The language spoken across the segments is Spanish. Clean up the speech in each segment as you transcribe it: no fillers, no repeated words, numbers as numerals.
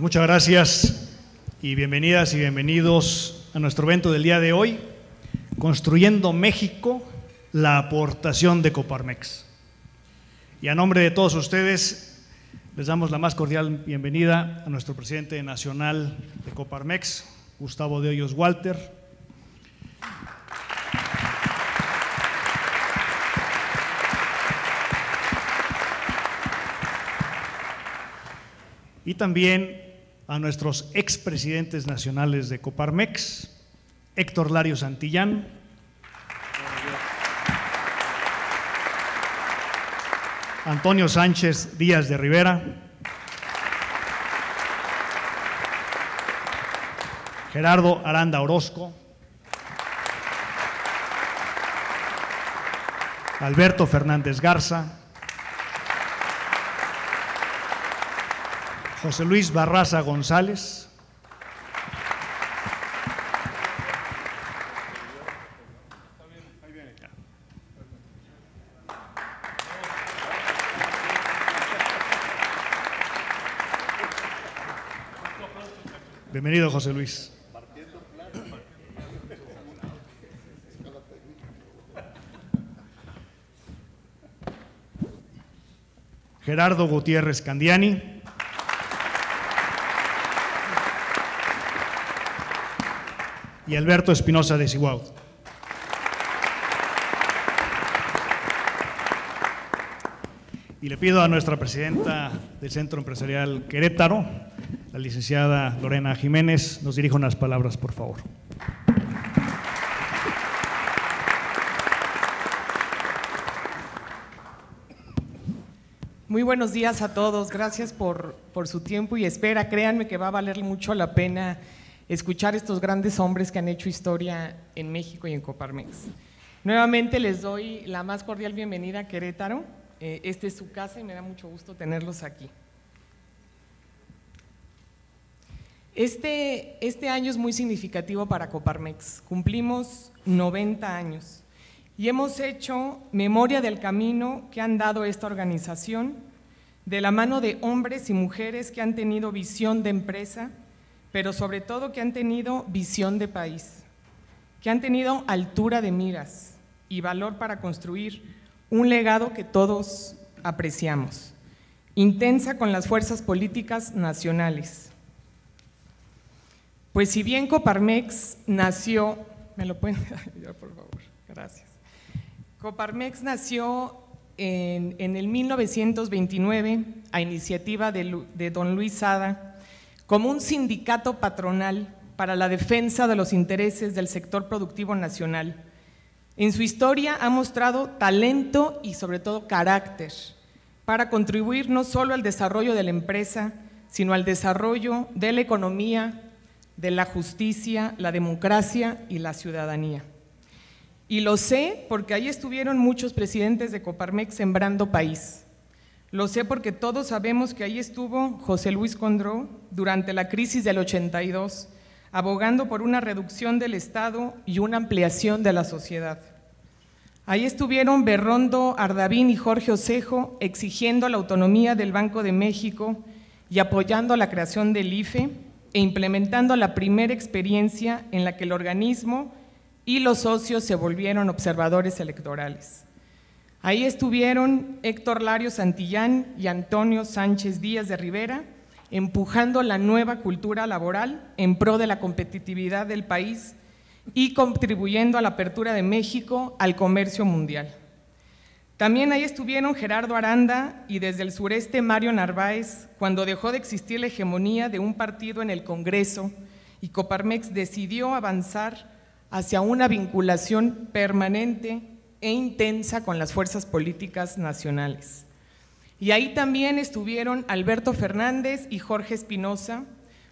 Pues muchas gracias y bienvenidas y bienvenidos a nuestro evento del día de hoy, Construyendo México, la aportación de Coparmex. Y a nombre de todos ustedes, les damos la más cordial bienvenida a nuestro presidente nacional de Coparmex, Gustavo de Hoyos Walter. Y también a nuestros expresidentes nacionales de Coparmex, Héctor Lario Santillán, Antonio Sánchez Díaz de Rivera, Gerardo Aranda Orozco, Alberto Fernández Garza, José Luis Barraza González, bienvenido José Luis. Gerardo Gutiérrez Candiani, y Alberto Espinosa de Cihuahua. Y le pido a nuestra presidenta del Centro Empresarial Querétaro, la licenciada Lorena Jiménez, nos dirija unas palabras, por favor. Muy buenos días a todos, gracias por su tiempo y espera. Créanme que va a valer mucho la pena escuchar estos grandes hombres que han hecho historia en México y en Coparmex. Nuevamente les doy la más cordial bienvenida a Querétaro. Esta es su casa y me da mucho gusto tenerlos aquí. Este año es muy significativo para Coparmex. Cumplimos 90 años y hemos hecho memoria del camino que han dado esta organización de la mano de hombres y mujeres que han tenido visión de empresa, pero sobre todo que han tenido visión de país, que han tenido altura de miras y valor para construir un legado que todos apreciamos, intensa con las fuerzas políticas nacionales. Pues si bien Coparmex nació, ¿me lo pueden dar, por favor? Gracias. Coparmex nació en el 1929 a iniciativa de don Luis Sada, como un sindicato patronal para la defensa de los intereses del sector productivo nacional. En su historia ha mostrado talento y sobre todo carácter para contribuir no solo al desarrollo de la empresa, sino al desarrollo de la economía, de la justicia, la democracia y la ciudadanía. Y lo sé porque ahí estuvieron muchos presidentes de Coparmex sembrando país. Lo sé porque todos sabemos que ahí estuvo José Luis Condró durante la crisis del 82, abogando por una reducción del Estado y una ampliación de la sociedad. Ahí estuvieron Berrondo Ardavín y Jorge Osejo exigiendo la autonomía del Banco de México y apoyando la creación del IFE e implementando la primera experiencia en la que el organismo y los socios se volvieron observadores electorales. Ahí estuvieron Héctor Lario Santillán y Antonio Sánchez Díaz de Rivera, empujando la nueva cultura laboral en pro de la competitividad del país y contribuyendo a la apertura de México al comercio mundial. También ahí estuvieron Gerardo Aranda y desde el sureste Mario Narváez, cuando dejó de existir la hegemonía de un partido en el Congreso y Coparmex decidió avanzar hacia una vinculación permanente e intensa con las fuerzas políticas nacionales. Y ahí también estuvieron Alberto Fernández y Jorge Espinosa,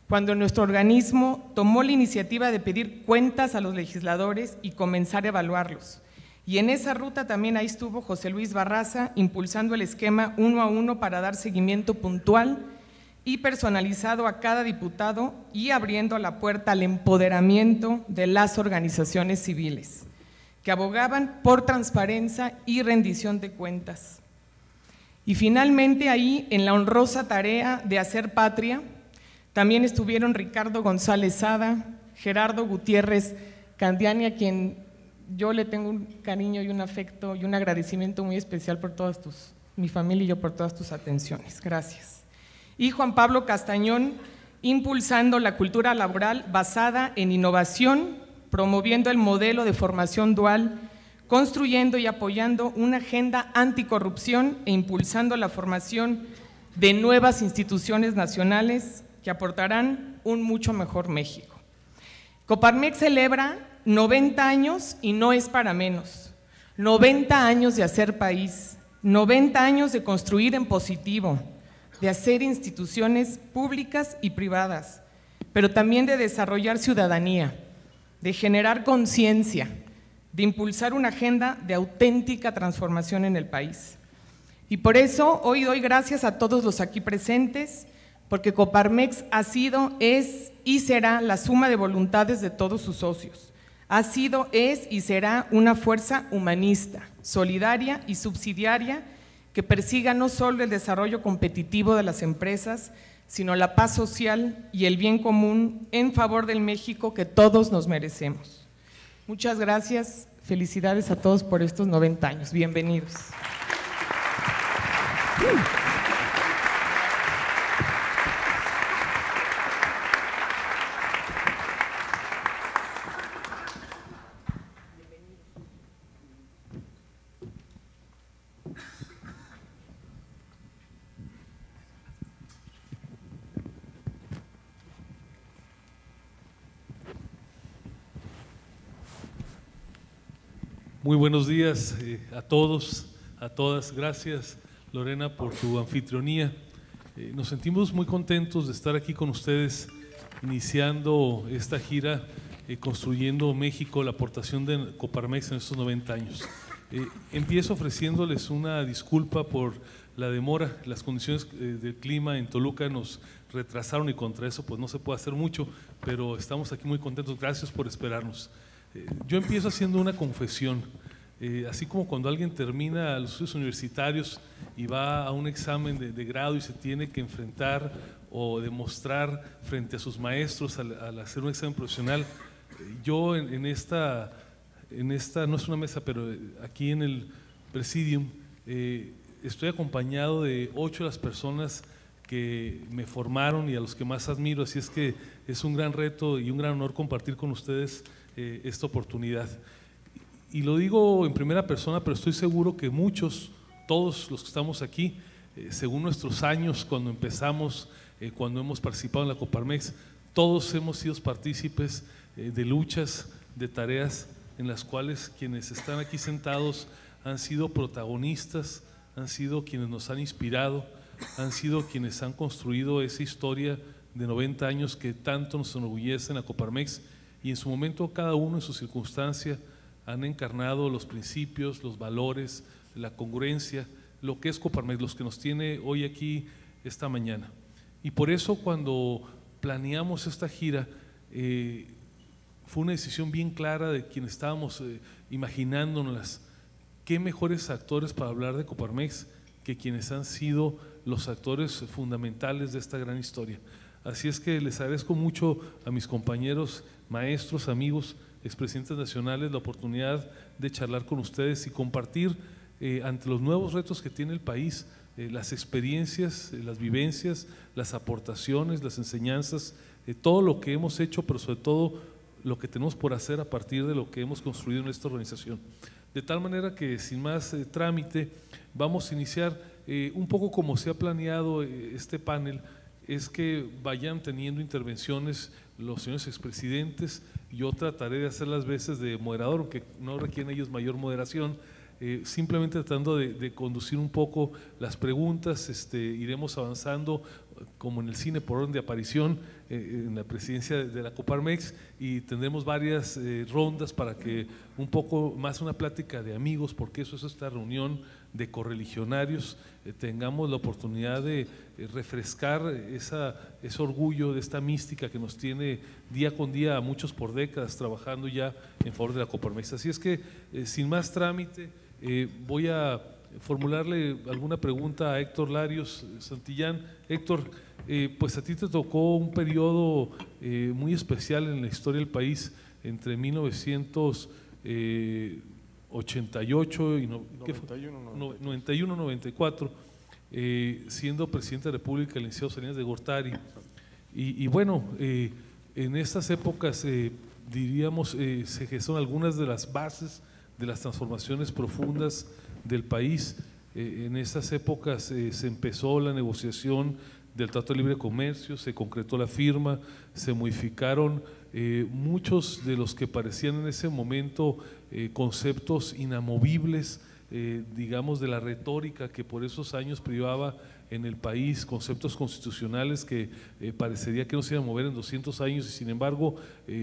cuando nuestro organismo tomó la iniciativa de pedir cuentas a los legisladores y comenzar a evaluarlos. Y en esa ruta también ahí estuvo José Luis Barraza, impulsando el esquema 1 a 1 para dar seguimiento puntual y personalizado a cada diputado y abriendo la puerta al empoderamiento de las organizaciones civiles, que abogaban por transparencia y rendición de cuentas. Y finalmente ahí, en la honrosa tarea de hacer patria, También estuvieron Ricardo González Sada, Gerardo Gutiérrez Candiani, a quien yo le tengo un cariño y un afecto y un agradecimiento muy especial por mi familia y yo por todas tus atenciones. Gracias. Y Juan Pablo Castañón, impulsando la cultura laboral basada en innovación, promoviendo el modelo de formación dual, construyendo y apoyando una agenda anticorrupción e impulsando la formación de nuevas instituciones nacionales que aportarán un mucho mejor México. Coparmex celebra 90 años y no es para menos, 90 años de hacer país, 90 años de construir en positivo, de hacer instituciones públicas y privadas, pero también de desarrollar ciudadanía, de generar conciencia, de impulsar una agenda de auténtica transformación en el país. Y por eso hoy doy gracias a todos los aquí presentes, porque Coparmex ha sido, es y será la suma de voluntades de todos sus socios. Ha sido, es y será una fuerza humanista, solidaria y subsidiaria que persiga no solo el desarrollo competitivo de las empresas, sino la paz social y el bien común en favor del México que todos nos merecemos. Muchas gracias, felicidades a todos por estos 90 años. Bienvenidos. Muy buenos días a todos, a todas. Gracias, Lorena, por tu anfitrionía. Nos sentimos muy contentos de estar aquí con ustedes, iniciando esta gira, Construyendo México, la aportación de Coparmex en estos 90 años. Empiezo ofreciéndoles una disculpa por la demora. Las condiciones del clima en Toluca nos retrasaron y contra eso pues no se puede hacer mucho, pero estamos aquí muy contentos. Gracias por esperarnos. Yo empiezo haciendo una confesión, así como cuando alguien termina los estudios universitarios y va a un examen de grado y se tiene que enfrentar o demostrar frente a sus maestros al hacer un examen profesional, yo en esta, no es una mesa, pero aquí en el Presidium, estoy acompañado de 8 de las personas que me formaron y a los que más admiro, así es que es un gran reto y un gran honor compartir con ustedes esta oportunidad. Y lo digo en primera persona, pero estoy seguro que muchos, todos los que estamos aquí, según nuestros años, cuando empezamos, cuando hemos participado en la Coparmex, todos hemos sido partícipes de luchas, de tareas en las cuales quienes están aquí sentados han sido protagonistas, han sido quienes nos han inspirado, han sido quienes han construido esa historia de 90 años que tanto nos enorgullece en la Coparmex, y en su momento cada uno en su circunstancia han encarnado los principios, los valores, la congruencia, lo que es Coparmex, los que nos tiene hoy aquí esta mañana. Y por eso cuando planeamos esta gira, fue una decisión bien clara de quienes estábamos imaginándonos qué mejores actores para hablar de Coparmex que quienes han sido los actores fundamentales de esta gran historia. Así es que les agradezco mucho a mis compañeros, maestros, amigos, expresidentes nacionales, la oportunidad de charlar con ustedes y compartir ante los nuevos retos que tiene el país, las experiencias, las vivencias, las aportaciones, las enseñanzas, todo lo que hemos hecho, pero sobre todo lo que tenemos por hacer a partir de lo que hemos construido en esta organización. De tal manera que sin más trámite vamos a iniciar un poco como se ha planeado este panel, es que vayan teniendo intervenciones los señores expresidentes. Yo trataré de hacer las veces de moderador, aunque no requieren ellos mayor moderación, simplemente tratando de conducir un poco las preguntas. Iremos avanzando como en el cine por orden de aparición en la presidencia de la Coparmex, y tendremos varias rondas para que un poco más una plática de amigos, porque eso es esta reunión de correligionarios, tengamos la oportunidad de refrescar ese orgullo de esta mística que nos tiene día con día a muchos por décadas trabajando ya en favor de la Coparmex. Así es que sin más trámite voy a formularle alguna pregunta a Héctor Larios Santillán. Héctor, pues a ti te tocó un periodo muy especial en la historia del país entre 1988 y 91-94, siendo presidente de la República el licenciado Salinas de Gortari. Y bueno, en estas épocas diríamos se gestaron algunas de las bases de las transformaciones profundas del país. En esas épocas se empezó la negociación del Tratado de Libre Comercio, se concretó la firma, se modificaron muchos de los que parecían en ese momento conceptos inamovibles, digamos, de la retórica que por esos años privaba en el país, conceptos constitucionales que parecería que no se iban a mover en 200 años y sin embargo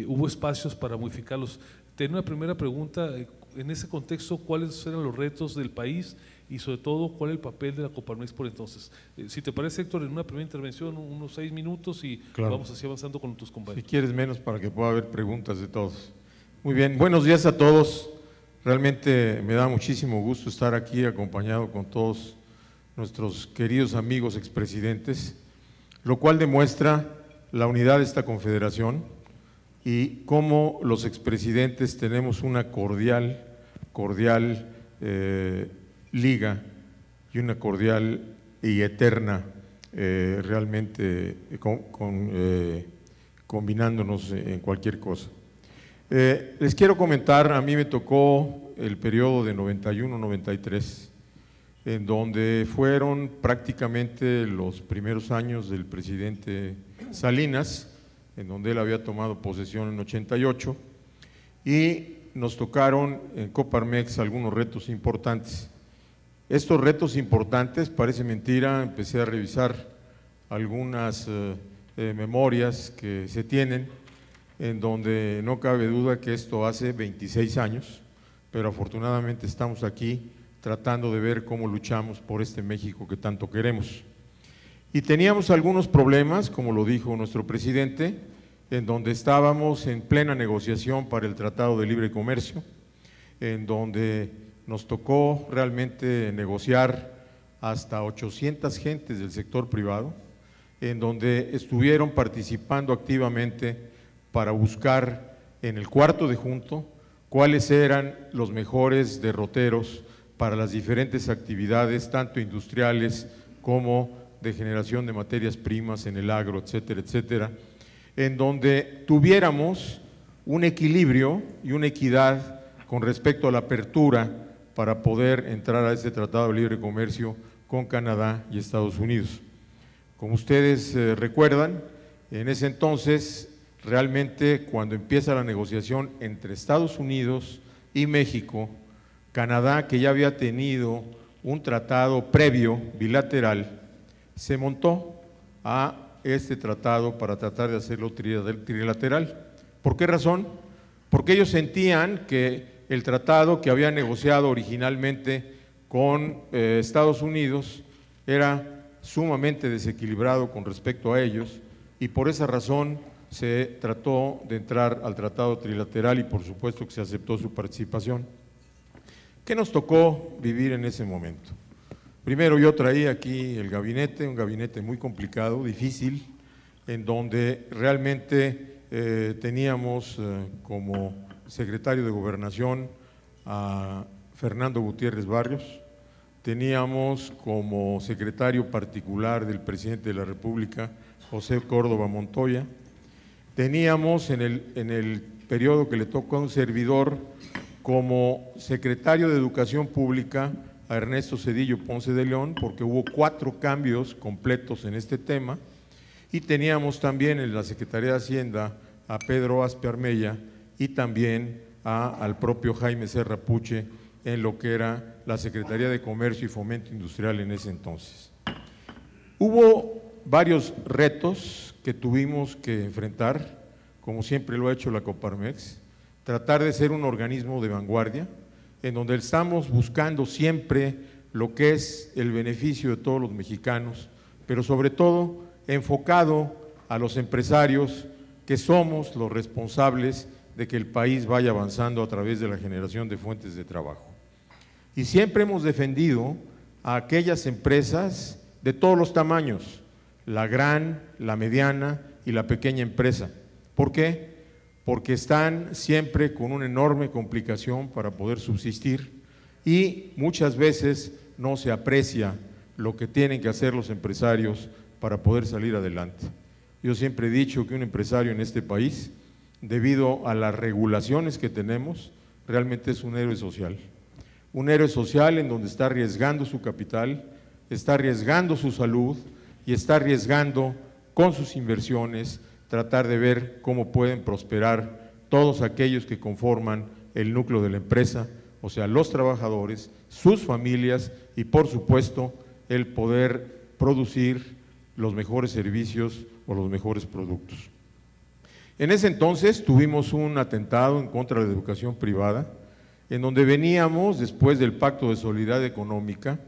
hubo espacios para modificarlos. Tengo una primera pregunta, en ese contexto, ¿cuáles eran los retos del país y sobre todo cuál es el papel de la Coparmex por entonces? Si te parece, Héctor, en una primera intervención, unos 6 minutos y claro, vamos así avanzando con tus compañeros. Si quieres menos para que pueda haber preguntas de todos. Muy bien, buenos días a todos. Realmente me da muchísimo gusto estar aquí acompañado con todos nuestros queridos amigos expresidentes, lo cual demuestra la unidad de esta confederación y cómo los expresidentes tenemos una cordial liga y una cordial y eterna realmente combinándonos en cualquier cosa. Les quiero comentar, a mí me tocó el periodo de 91-93, en donde fueron prácticamente los primeros años del presidente Salinas, en donde él había tomado posesión en 88, y nos tocaron en Coparmex algunos retos importantes. Estos retos importantes, parece mentira, empecé a revisar algunas memorias que se tienen, en donde no cabe duda que esto hace 26 años, pero afortunadamente estamos aquí tratando de ver cómo luchamos por este México que tanto queremos. Y teníamos algunos problemas, como lo dijo nuestro presidente, en donde estábamos en plena negociación para el Tratado de Libre Comercio, en donde nos tocó realmente negociar hasta 800 gentes del sector privado, en donde estuvieron participando activamente para buscar en el cuarto de junto cuáles eran los mejores derroteros para las diferentes actividades, tanto industriales como de generación de materias primas en el agro, etcétera, etcétera, en donde tuviéramos un equilibrio y una equidad con respecto a la apertura para poder entrar a este Tratado de Libre Comercio con Canadá y Estados Unidos. Como ustedes recuerdan, en ese entonces, realmente cuando empieza la negociación entre Estados Unidos y México, Canadá, que ya había tenido un tratado previo bilateral, se montó a este tratado para tratar de hacerlo trilateral. ¿Por qué razón? Porque ellos sentían que el tratado que había negociado originalmente con Estados Unidos era sumamente desequilibrado con respecto a ellos y por esa razón se trató de entrar al tratado trilateral y por supuesto que se aceptó su participación. ¿Qué nos tocó vivir en ese momento? Primero yo traía aquí el gabinete, un gabinete muy complicado, difícil, en donde realmente teníamos como secretario de Gobernación a Fernando Gutiérrez Barrios, teníamos como secretario particular del presidente de la República, José Córdoba Montoya, teníamos en el periodo que le tocó a un servidor como secretario de Educación Pública a Ernesto Zedillo Ponce de León, porque hubo 4 cambios completos en este tema, y teníamos también en la Secretaría de Hacienda a Pedro Aspe Armella y también al propio Jaime Serra Puche en lo que era la Secretaría de Comercio y Fomento Industrial en ese entonces. Hubo varios retos que tuvimos que enfrentar, como siempre lo ha hecho la Coparmex, tratar de ser un organismo de vanguardia, en donde estamos buscando siempre lo que es el beneficio de todos los mexicanos, pero sobre todo enfocado a los empresarios que somos los responsables de que el país vaya avanzando a través de la generación de fuentes de trabajo. Y siempre hemos defendido a aquellas empresas de todos los tamaños, la gran, la mediana y la pequeña empresa. ¿Por qué? Porque están siempre con una enorme complicación para poder subsistir y muchas veces no se aprecia lo que tienen que hacer los empresarios para poder salir adelante. Yo siempre he dicho que un empresario en este país, debido a las regulaciones que tenemos, realmente es un héroe social. Un héroe social en donde está arriesgando su capital, está arriesgando su salud y está arriesgando con sus inversiones tratar de ver cómo pueden prosperar todos aquellos que conforman el núcleo de la empresa, o sea, los trabajadores, sus familias y, por supuesto, el poder producir los mejores servicios o los mejores productos. En ese entonces tuvimos un atentado en contra de la educación privada, en donde veníamos, después del Pacto de Solidaridad Económica,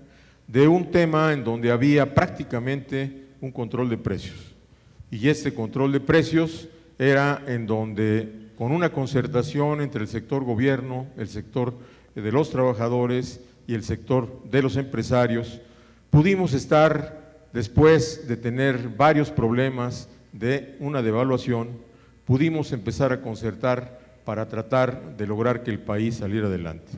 de un tema en donde había prácticamente un control de precios. Y este control de precios era en donde, con una concertación entre el sector gobierno, el sector de los trabajadores y el sector de los empresarios, pudimos estar, después de tener varios problemas de una devaluación, pudimos empezar a concertar para tratar de lograr que el país saliera adelante.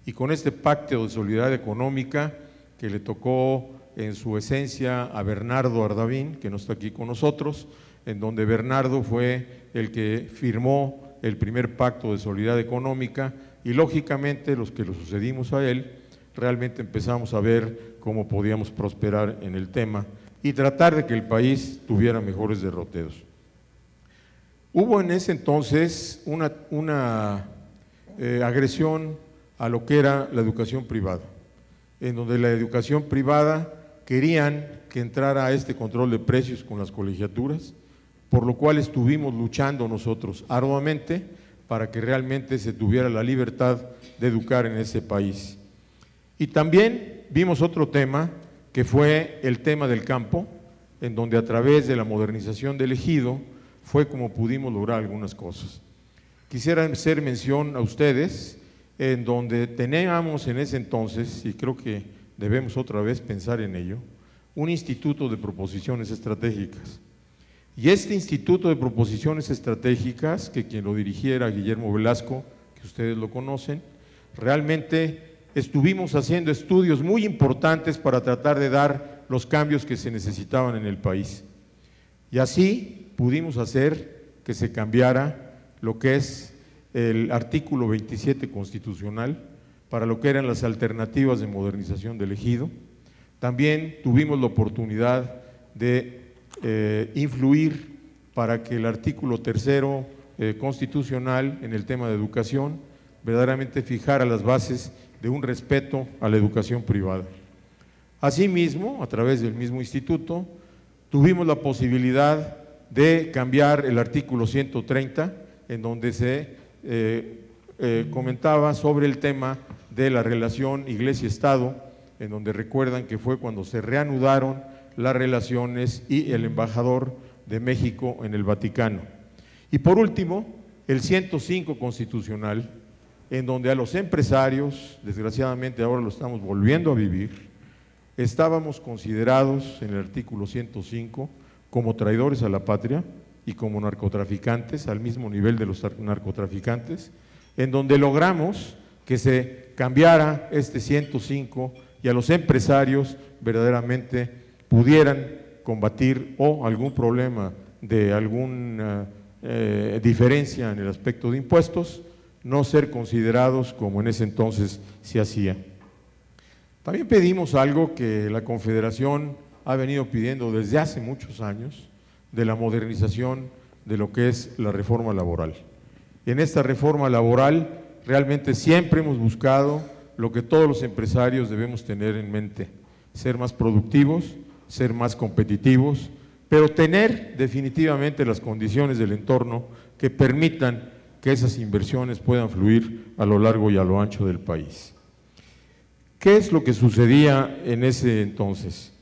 Y con este Pacto de Solidaridad Económica que le tocó en su esencia a Bernardo Ardavín, que no está aquí con nosotros, en donde Bernardo fue el que firmó el primer Pacto de Solidaridad Económica y lógicamente los que lo sucedimos a él, realmente empezamos a ver cómo podíamos prosperar en el tema y tratar de que el país tuviera mejores derroteros. Hubo en ese entonces una agresión a lo que era la educación privada, en donde la educación privada querían que entrara a este control de precios con las colegiaturas, por lo cual estuvimos luchando nosotros arduamente para que realmente se tuviera la libertad de educar en ese país. Y también vimos otro tema, que fue el tema del campo, en donde a través de la modernización del ejido fue como pudimos lograr algunas cosas. Quisiera hacer mención a ustedes en donde teníamos en ese entonces, y creo que debemos otra vez pensar en ello, un instituto de proposiciones estratégicas. Y este instituto de proposiciones estratégicas, que quien lo dirigiera, Guillermo Velasco, que ustedes lo conocen, realmente estuvimos haciendo estudios muy importantes para tratar de dar los cambios que se necesitaban en el país. Y así pudimos hacer que se cambiara lo que es el artículo 27 constitucional para lo que eran las alternativas de modernización del ejido. También tuvimos la oportunidad de influir para que el artículo 3 constitucional en el tema de educación verdaderamente fijara las bases de un respeto a la educación privada. Asimismo, a través del mismo instituto, tuvimos la posibilidad de cambiar el artículo 130, en donde se comentaba sobre el tema de la relación Iglesia-Estado, en donde recuerdan que fue cuando se reanudaron las relaciones y el embajador de México en el Vaticano. Y por último, el 105 constitucional, en donde a los empresarios, desgraciadamente ahora lo estamos volviendo a vivir, estábamos considerados en el artículo 105 como traidores a la patria y como narcotraficantes, al mismo nivel de los narcotraficantes, en donde logramos que se cambiara este 105 y a los empresarios verdaderamente pudieran combatir o algún problema de alguna diferencia en el aspecto de impuestos, no ser considerados como en ese entonces se hacía. También pedimos algo que la Confederación ha venido pidiendo desde hace muchos años, de la modernización de lo que es la reforma laboral. En esta reforma laboral realmente siempre hemos buscado lo que todos los empresarios debemos tener en mente: ser más productivos, ser más competitivos, pero tener definitivamente las condiciones del entorno que permitan que esas inversiones puedan fluir a lo largo y a lo ancho del país. ¿Qué es lo que sucedía en ese entonces?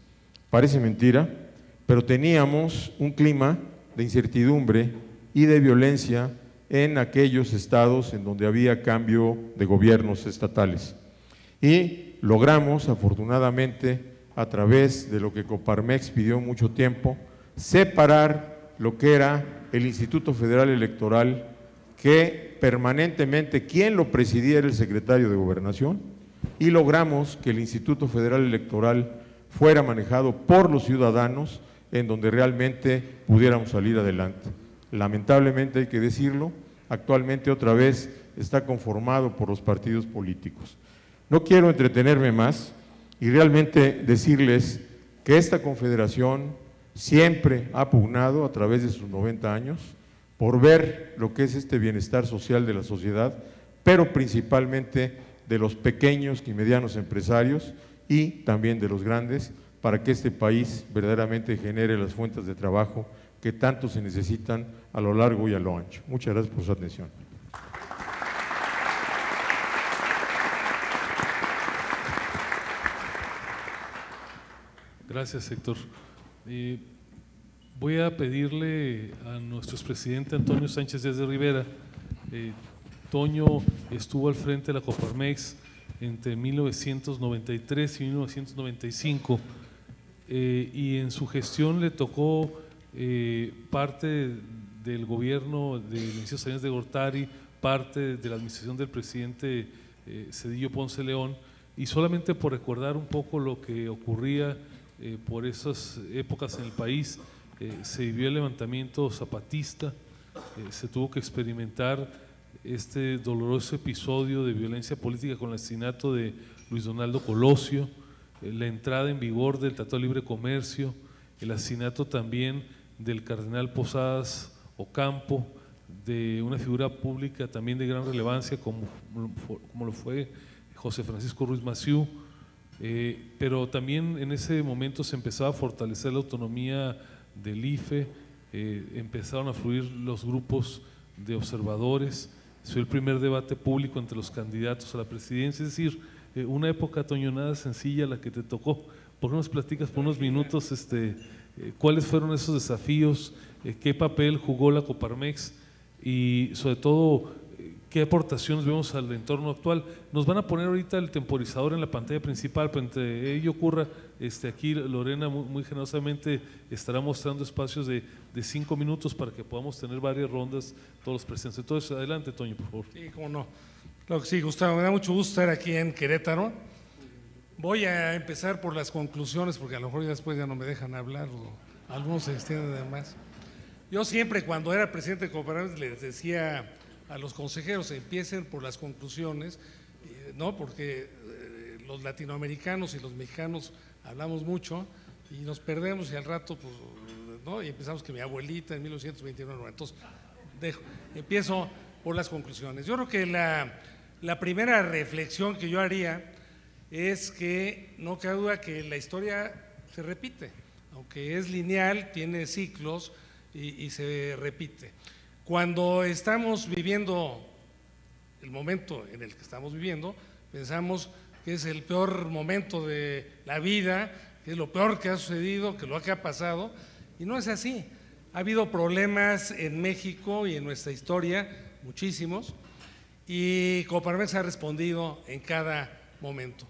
Parece mentira, pero teníamos un clima de incertidumbre y de violencia en aquellos estados en donde había cambio de gobiernos estatales. Y logramos, afortunadamente, a través de lo que Coparmex pidió mucho tiempo, separar lo que era el Instituto Federal Electoral, que permanentemente quien lo presidía era el secretario de Gobernación, y logramos que el Instituto Federal Electoral fuera manejado por los ciudadanos, en donde realmente pudiéramos salir adelante. Lamentablemente hay que decirlo, actualmente otra vez está conformado por los partidos políticos. No quiero entretenerme más y realmente decirles que esta confederación siempre ha pugnado a través de sus 90 años por ver lo que es este bienestar social de la sociedad, pero principalmente de los pequeños y medianos empresarios y también de los grandes, para que este país verdaderamente genere las fuentes de trabajo que tanto se necesitan a lo largo y a lo ancho. Muchas gracias por su atención. Gracias, Héctor. Voy a pedirle a nuestro expresidente Antonio Sánchez Díaz de Rivera. Toño estuvo al frente de la Coparmex entre 1993 y 1995 y en su gestión le tocó parte del gobierno de Inicio Salinas de Gortari, parte de la administración del presidente Zedillo Ponce León, y solamente por recordar un poco lo que ocurría por esas épocas en el país, se vivió el levantamiento zapatista, se tuvo que experimentar este doloroso episodio de violencia política con el asesinato de Luis Donaldo Colosio, la entrada en vigor del Tratado de Libre Comercio, el asesinato también del cardenal Posadas Ocampo, de una figura pública también de gran relevancia como lo fue José Francisco Ruiz Massieu, pero también en ese momento se empezaba a fortalecer la autonomía del IFE, empezaron a fluir los grupos de observadores, fue el primer debate público entre los candidatos a la presidencia, es decir, una época, Toño, nada sencilla la que te tocó. ¿Por qué nos platicas por unos minutos cuáles fueron esos desafíos, qué papel jugó la Coparmex y sobre todo qué aportaciones vemos al entorno actual? Nos van a poner ahorita el temporizador en la pantalla principal, pero entre ello ocurra, aquí Lorena muy generosamente estará mostrando espacios de 5 minutos para que podamos tener varias rondas todos los presentes. Entonces, adelante, Toño, por favor. Sí, cómo no. Claro que sí, Gustavo, me da mucho gusto estar aquí en Querétaro. Voy a empezar por las conclusiones, porque a lo mejor ya después ya no me dejan hablar o algunos se extienden de más. Yo siempre, cuando era presidente de Coparmex, les decía a los consejeros, empiecen por las conclusiones, ¿no? Porque los latinoamericanos y los mexicanos hablamos mucho y nos perdemos y al rato, pues, ¿no? Y empezamos que mi abuelita en 1929, entonces empiezo por las conclusiones. Yo creo que la primera reflexión que yo haría es que no cabe duda que la historia se repite, aunque es lineal, tiene ciclos y se repite. Cuando estamos viviendo el momento en el que estamos viviendo, pensamos que es el peor momento de la vida, que es lo peor que ha sucedido, que lo que ha pasado, y no es así. Ha habido problemas en México y en nuestra historia, muchísimos, y Coparmex ha respondido en cada momento.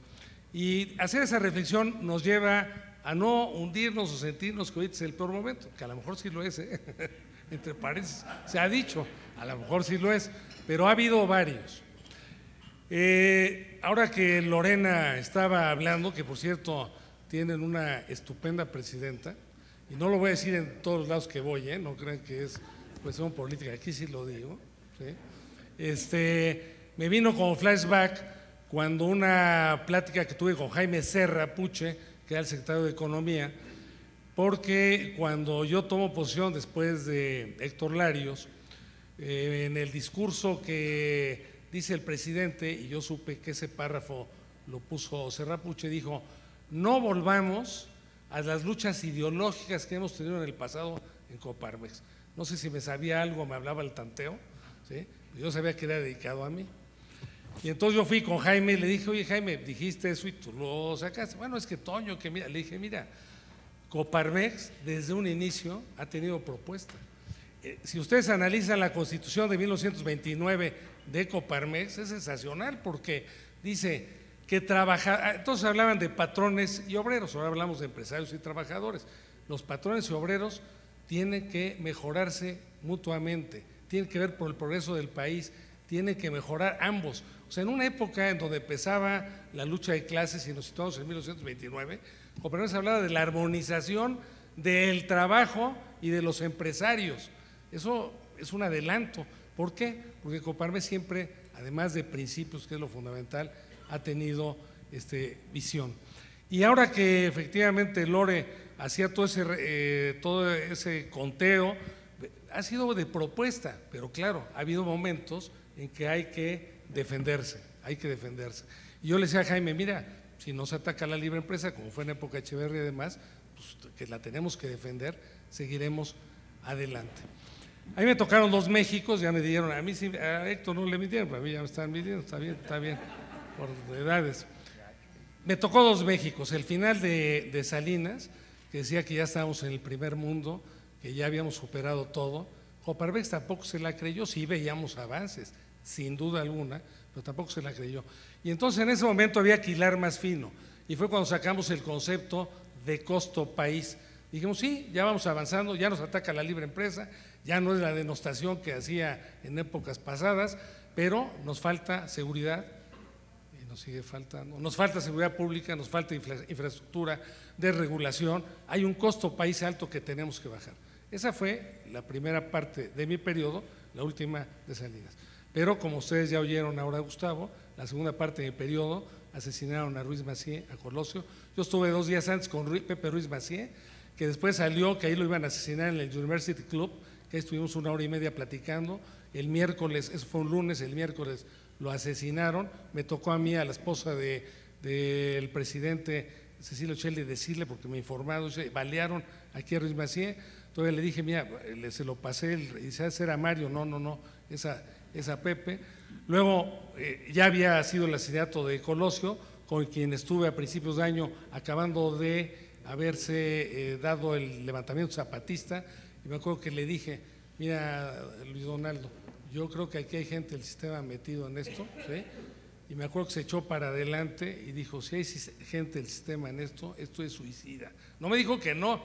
Y hacer esa reflexión nos lleva a no hundirnos o sentirnos que ahorita es el peor momento, que a lo mejor sí lo es, entre paréntesis, se ha dicho, a lo mejor sí lo es, pero ha habido varios. Ahora que Lorena estaba hablando, que por cierto tienen una estupenda presidenta, y no lo voy a decir en todos los lados que voy, no crean que es cuestión política, aquí sí lo digo, ¿sí? Me vino como flashback cuando una plática que tuve con Jaime Serra Puche, que era el secretario de Economía, porque cuando yo tomo posición después de Héctor Larios, en el discurso que dice el presidente, y yo supe que ese párrafo lo puso Serra Puche, dijo: no volvamos a las luchas ideológicas que hemos tenido en el pasado en Coparmex. No sé si me sabía algo, me hablaba el tanteo, ¿sí? Yo sabía que era dedicado a mí. Y entonces yo fui con Jaime y le dije: oye, Jaime, dijiste eso y tú lo sacaste. Bueno, es que Toño, que mira, le dije: mira, Coparmex desde un inicio ha tenido propuesta. Si ustedes analizan la Constitución de 1929 de Coparmex, es sensacional porque dice: que trabajar, entonces hablaban de patrones y obreros, ahora hablamos de empresarios y trabajadores. Los patrones y obreros tienen que mejorarse mutuamente, tienen que ver por el progreso del país, tienen que mejorar ambos. O sea, en una época en donde empezaba la lucha de clases y nos situamos en 1929, Coparmex hablaba de la armonización del trabajo y de los empresarios. Eso es un adelanto. ¿Por qué? Porque Coparmex siempre, además de principios, que es lo fundamental, ha tenido visión. Y ahora que efectivamente Lore hacía todo ese conteo, ha sido de propuesta, pero claro, ha habido momentos en que hay que defenderse, Y yo le decía a Jaime, mira, si no se ataca la libre empresa, como fue en época Echeverría y demás, pues que la tenemos que defender, seguiremos adelante. A mí me tocaron 2 Méxicos, ya me dieron, a mí sí, a Héctor no le midieron, a mí ya me están midiendo, está bien, por edades. Me tocó 2 Méxicos, el final de Salinas, que decía que ya estábamos en el primer mundo, que ya habíamos superado todo. Coparmex tampoco se la creyó, sí veíamos avances, sin duda alguna, pero tampoco se la creyó. Y entonces en ese momento había que hilar más fino, y fue cuando sacamos el concepto de costo país. Dijimos, sí, ya vamos avanzando, ya nos ataca la libre empresa, ya no es la denostación que hacía en épocas pasadas, pero nos falta seguridad, y nos sigue faltando, nos falta seguridad pública, nos falta infraestructura de regulación, hay un costo país alto que tenemos que bajar. Esa fue la primera parte de mi periodo, la última de Salinas. Pero como ustedes ya oyeron ahora, Gustavo, la segunda parte de mi periodo, asesinaron a Ruiz Massieu, a Colosio. Yo estuve 2 días antes con Pepe Ruiz Massieu, que después salió que ahí lo iban a asesinar en el University Club, que ahí estuvimos 1 hora y media platicando. El miércoles, eso fue un lunes, el miércoles lo asesinaron. Me tocó a mí, a la esposa del presidente Cecilio Celli, decirle, porque me informaron, balearon aquí a Ruiz Massieu. Entonces le dije, mira, se lo pasé, y dice, ese era Mario, no, esa Pepe. Luego ya había sido el asesinato de Colosio, con quien estuve a principios de año acabando de haberse dado el levantamiento zapatista, y me acuerdo que le dije, mira Luis Donaldo, yo creo que aquí hay gente del sistema metido en esto, ¿sí? Y me acuerdo que se echó para adelante y dijo, si hay gente del sistema en esto es suicida. No me dijo que no,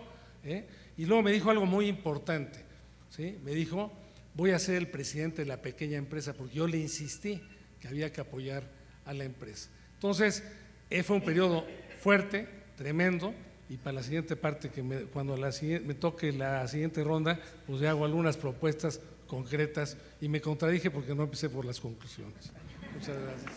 y luego me dijo algo muy importante, ¿sí? Me dijo, voy a ser el presidente de la pequeña empresa, porque yo le insistí que había que apoyar a la empresa. Entonces, fue un periodo fuerte, tremendo, y para la siguiente parte, cuando me toque la siguiente ronda, pues ya hago algunas propuestas concretas, y me contradije porque no empecé por las conclusiones. Muchas gracias.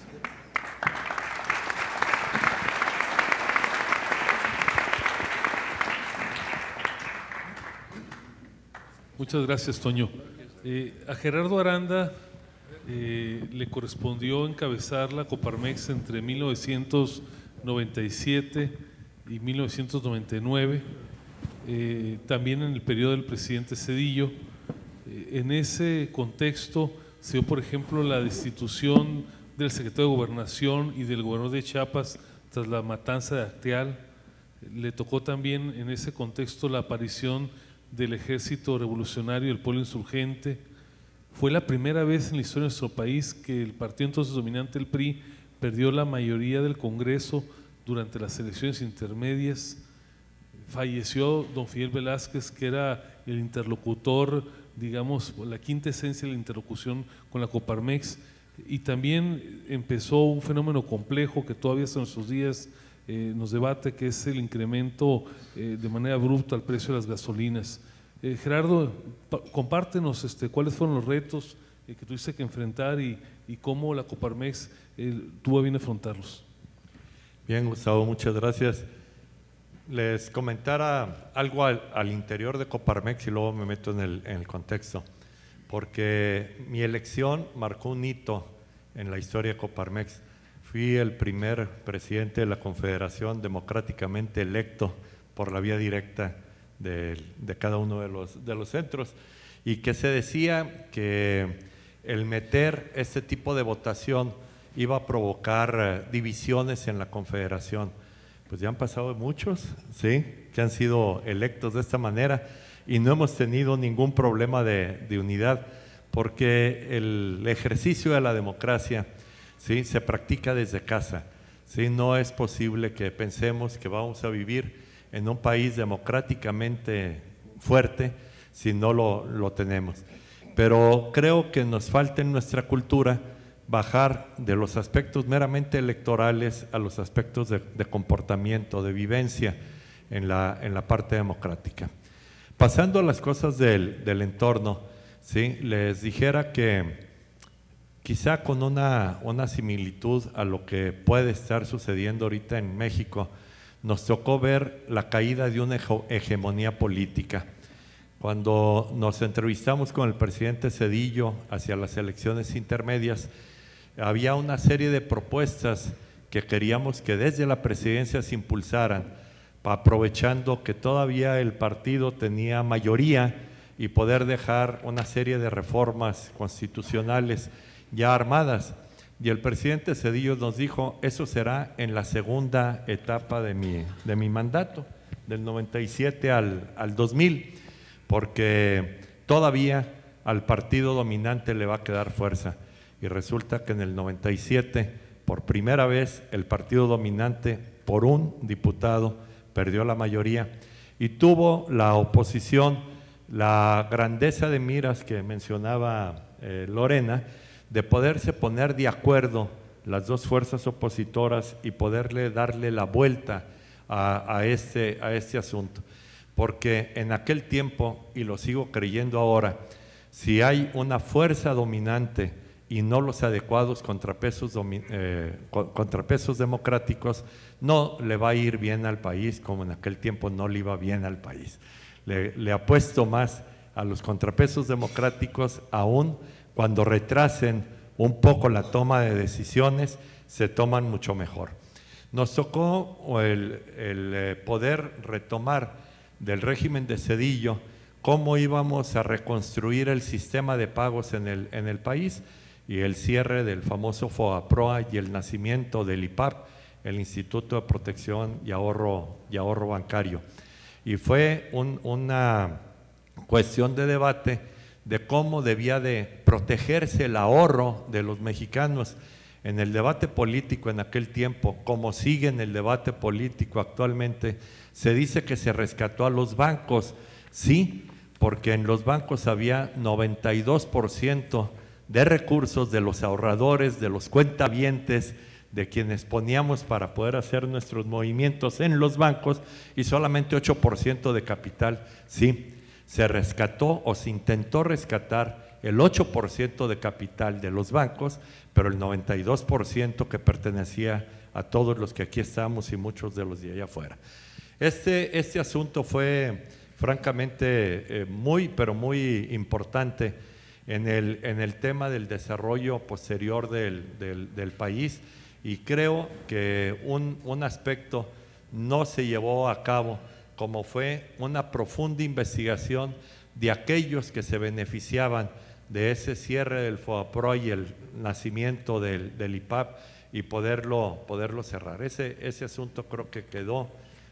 Muchas gracias, Toño. A Gerardo Aranda le correspondió encabezar la Coparmex entre 1997 y 1999, también en el periodo del presidente Zedillo. En ese contexto se dio, por ejemplo, la destitución del secretario de Gobernación y del gobernador de Chiapas tras la matanza de Acteal. Le tocó también en ese contexto la aparición del Ejército Revolucionario y el Pueblo Insurgente. Fue la primera vez en la historia de nuestro país que el partido entonces dominante, el PRI, perdió la mayoría del Congreso durante las elecciones intermedias. Falleció don Fidel Velázquez, que era el interlocutor, digamos, la quinta esencia de la interlocución con la Coparmex, y también empezó un fenómeno complejo que todavía hasta nuestros días nos debate, que es el incremento de manera abrupta al precio de las gasolinas. Gerardo, compártenos cuáles fueron los retos que tuviste que enfrentar y cómo la Coparmex tuvo a bien afrontarlos. Bien, Gustavo, muchas gracias. Les comentara algo al interior de Coparmex y luego me meto en el contexto, porque mi elección marcó un hito en la historia de Coparmex. Fui el primer presidente de la Confederación democráticamente electo por la vía directa de cada uno de los centros, y que se decía que el meter este tipo de votación iba a provocar divisiones en la Confederación. Pues ya han pasado muchos, ¿sí?, que han sido electos de esta manera y no hemos tenido ningún problema de unidad, porque el ejercicio de la democracia, ¿sí?, se practica desde casa. ¿sí? No es posible que pensemos que vamos a vivir en un país democráticamente fuerte si no lo tenemos. Pero creo que nos falta en nuestra cultura bajar de los aspectos meramente electorales a los aspectos de comportamiento, de vivencia en la parte democrática. Pasando a las cosas del entorno, ¿sí? Les dijera que quizá con una similitud a lo que puede estar sucediendo ahorita en México, nos tocó ver la caída de una hegemonía política. Cuando nos entrevistamos con el presidente Zedillo hacia las elecciones intermedias, había una serie de propuestas que queríamos que desde la presidencia se impulsaran, aprovechando que todavía el partido tenía mayoría y poder dejar una serie de reformas constitucionales ya armadas. Y el presidente Zedillo nos dijo, eso será en la segunda etapa de mi mandato, del 97 al 2000, porque todavía al partido dominante le va a quedar fuerza. Y resulta que en el 97, por primera vez, el partido dominante, por un diputado, perdió la mayoría y tuvo la oposición la grandeza de miras que mencionaba Lorena, de poderse poner de acuerdo las dos fuerzas opositoras y poderle darle la vuelta a este asunto. Porque en aquel tiempo, y lo sigo creyendo ahora, si hay una fuerza dominante y no los adecuados contrapesos democráticos, no le va a ir bien al país como en aquel tiempo no le iba bien al país. Le apuesto más a los contrapesos democráticos, aún cuando retrasen un poco la toma de decisiones, se toman mucho mejor. Nos tocó el poder retomar del régimen de Zedillo cómo íbamos a reconstruir el sistema de pagos en el país, y el cierre del famoso FOAPROA y el nacimiento del IPAP, el Instituto de Protección y Ahorro Bancario. Y fue una cuestión de debate de cómo debía de protegerse el ahorro de los mexicanos. En el debate político en aquel tiempo, como sigue en el debate político actualmente, se dice que se rescató a los bancos. Sí, porque en los bancos había 92% de recursos de los ahorradores, de los cuentavientes, de quienes poníamos para poder hacer nuestros movimientos en los bancos, y solamente 8% de capital. Sí, se rescató o se intentó rescatar el 8% de capital de los bancos, pero el 92% que pertenecía a todos los que aquí estamos y muchos de los de allá afuera. Este asunto fue francamente pero muy importante en el tema del desarrollo posterior del país, y creo que un aspecto no se llevó a cabo, como fue una profunda investigación de aquellos que se beneficiaban de ese cierre del FOAPROA y el nacimiento del IPAP, y poderlo cerrar. Ese asunto creo que quedó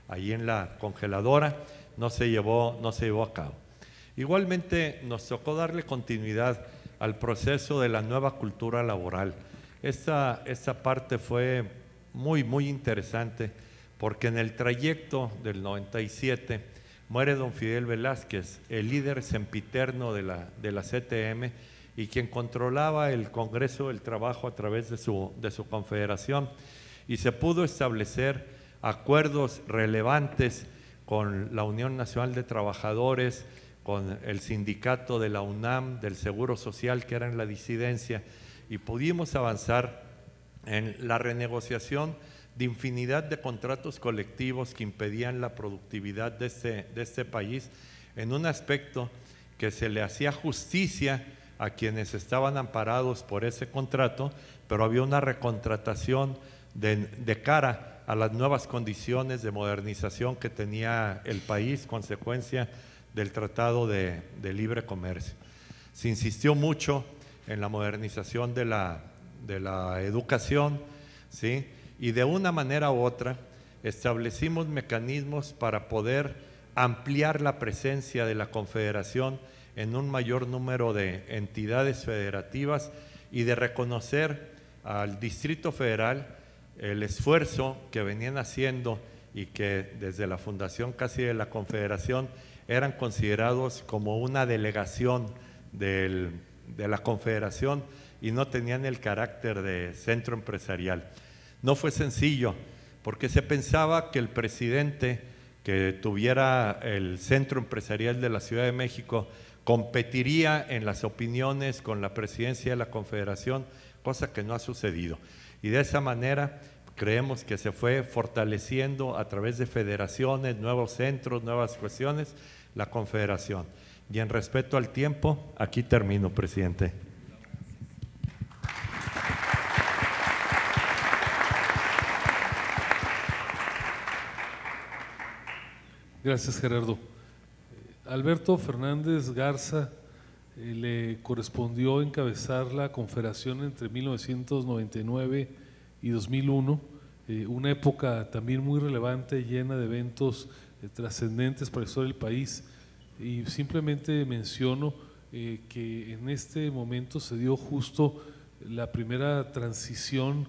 ahí en la congeladora, no se llevó a cabo. Igualmente nos tocó darle continuidad al proceso de la nueva cultura laboral. Esta parte fue muy interesante, porque en el trayecto del 97 muere don Fidel Velázquez, el líder sempiterno de la CTM y quien controlaba el Congreso del Trabajo a través de su confederación, y se pudo establecer acuerdos relevantes con la Unión Nacional de Trabajadores, con el sindicato de la UNAM, del Seguro Social, que era en la disidencia, y pudimos avanzar en la renegociación de infinidad de contratos colectivos que impedían la productividad de este país, en un aspecto que se le hacía justicia a quienes estaban amparados por ese contrato, pero había una recontratación de cara a las nuevas condiciones de modernización que tenía el país, consecuencia del Tratado de Libre Comercio. Se insistió mucho en la modernización de la educación, ¿sí? Y de una manera u otra establecimos mecanismos para poder ampliar la presencia de la Confederación en un mayor número de entidades federativas, y de reconocer al Distrito Federal el esfuerzo que venían haciendo y que desde la fundación casi de la Confederación eran considerados como una delegación de la Confederación y no tenían el carácter de centro empresarial. No fue sencillo, porque se pensaba que el presidente que tuviera el centro empresarial de la Ciudad de México competiría en las opiniones con la presidencia de la Confederación, cosa que no ha sucedido. Y de esa manera creemos que se fue fortaleciendo a través de federaciones, nuevos centros, nuevas cuestiones, la Confederación. Y en respeto al tiempo, aquí termino, presidente. Gracias, Gerardo. Alberto Fernández Garza le correspondió encabezar la Confederación entre 1999 y 2001, una época también muy relevante, llena de eventos trascendentes para la historia del país. Y simplemente menciono que en este momento se dio justo la primera transición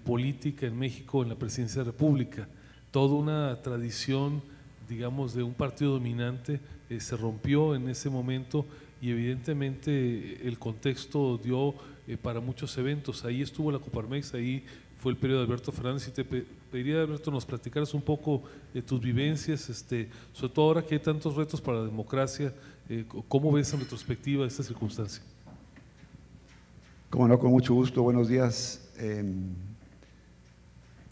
política en México en la presidencia de la República. Toda una tradición, digamos, de un partido dominante se rompió en ese momento y evidentemente el contexto dio para muchos eventos. Ahí estuvo la Coparmex, ahí fue el periodo de Alberto Fernández, y te pediría, Alberto, nos platicaras un poco de tus vivencias, sobre todo ahora que hay tantos retos para la democracia, ¿cómo ves en retrospectiva esta circunstancia? Como no, con mucho gusto, buenos días.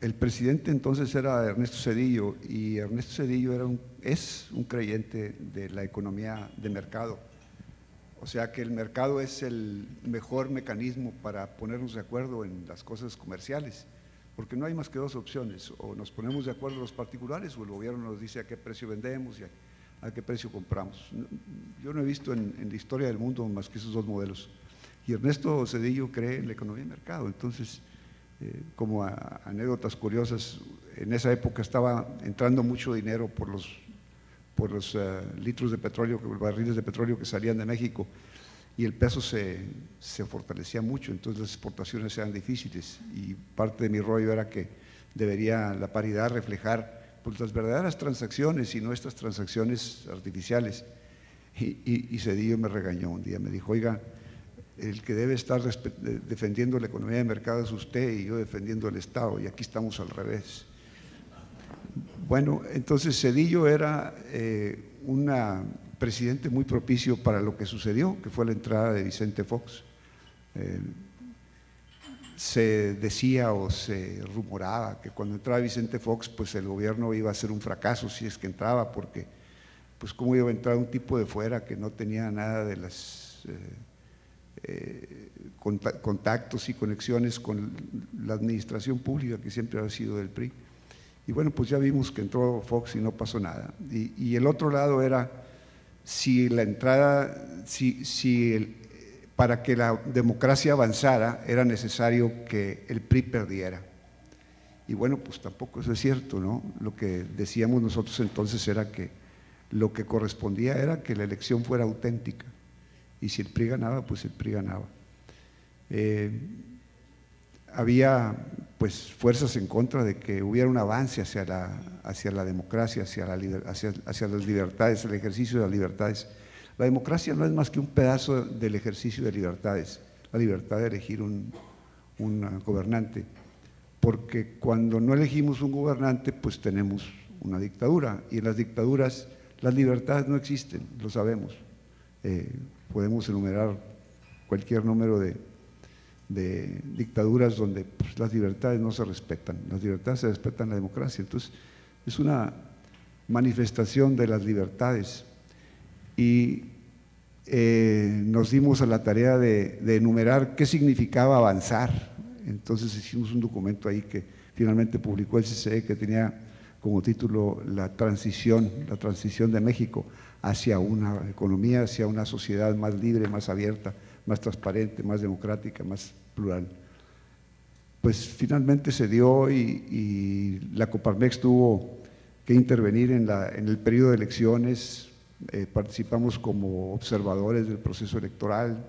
El presidente entonces era Ernesto Zedillo, y Ernesto Zedillo es un creyente de la economía de mercado. O sea que el mercado es el mejor mecanismo para ponernos de acuerdo en las cosas comerciales, porque no hay más que dos opciones: o nos ponemos de acuerdo los particulares, o el gobierno nos dice a qué precio vendemos y a qué precio compramos. Yo no he visto en la historia del mundo más que esos dos modelos, y Ernesto Zedillo cree en la economía de mercado. Entonces, como anécdotas curiosas, en esa época estaba entrando mucho dinero por los litros de petróleo, barriles de petróleo que salían de México, y el peso se fortalecía mucho, entonces las exportaciones eran difíciles, y parte de mi rollo era que debería la paridad reflejar pues las verdaderas transacciones y no estas transacciones artificiales. Y Zedillo me regañó un día, me dijo: oiga, el que debe estar defendiendo la economía de mercado es usted y yo defendiendo el Estado, y aquí estamos al revés. Bueno, entonces Zedillo era un presidente muy propicio para lo que sucedió, que fue la entrada de Vicente Fox. Se decía o se rumoraba que cuando entraba Vicente Fox, pues el gobierno iba a ser un fracaso si es que entraba, porque pues cómo iba a entrar un tipo de fuera que no tenía nada de las contactos y conexiones con la administración pública que siempre ha sido del PRI. Y bueno, pues ya vimos que entró Fox y no pasó nada. Y el otro lado era si la entrada, para que la democracia avanzara era necesario que el PRI perdiera. Y bueno, pues tampoco eso es cierto, ¿no? Lo que decíamos nosotros entonces era que lo que correspondía era que la elección fuera auténtica, y si el PRI ganaba, pues el PRI ganaba. Había pues fuerzas en contra de que hubiera un avance hacia la democracia, hacia las libertades, el ejercicio de las libertades. La democracia no es más que un pedazo del ejercicio de libertades, la libertad de elegir un gobernante, porque cuando no elegimos un gobernante, pues tenemos una dictadura, y en las dictaduras las libertades no existen, lo sabemos. Podemos enumerar cualquier número de dictaduras donde pues, las libertades no se respetan, las libertades se respetan en la democracia. Entonces es una manifestación de las libertades, y nos dimos a la tarea de enumerar qué significaba avanzar. Entonces hicimos un documento ahí que finalmente publicó el CCE, que tenía como título la transición de México hacia una economía, hacia una sociedad más libre, más abierta, más transparente, más democrática, más plural. Pues finalmente se dio, y la Coparmex tuvo que intervenir en el periodo de elecciones. Participamos como observadores del proceso electoral,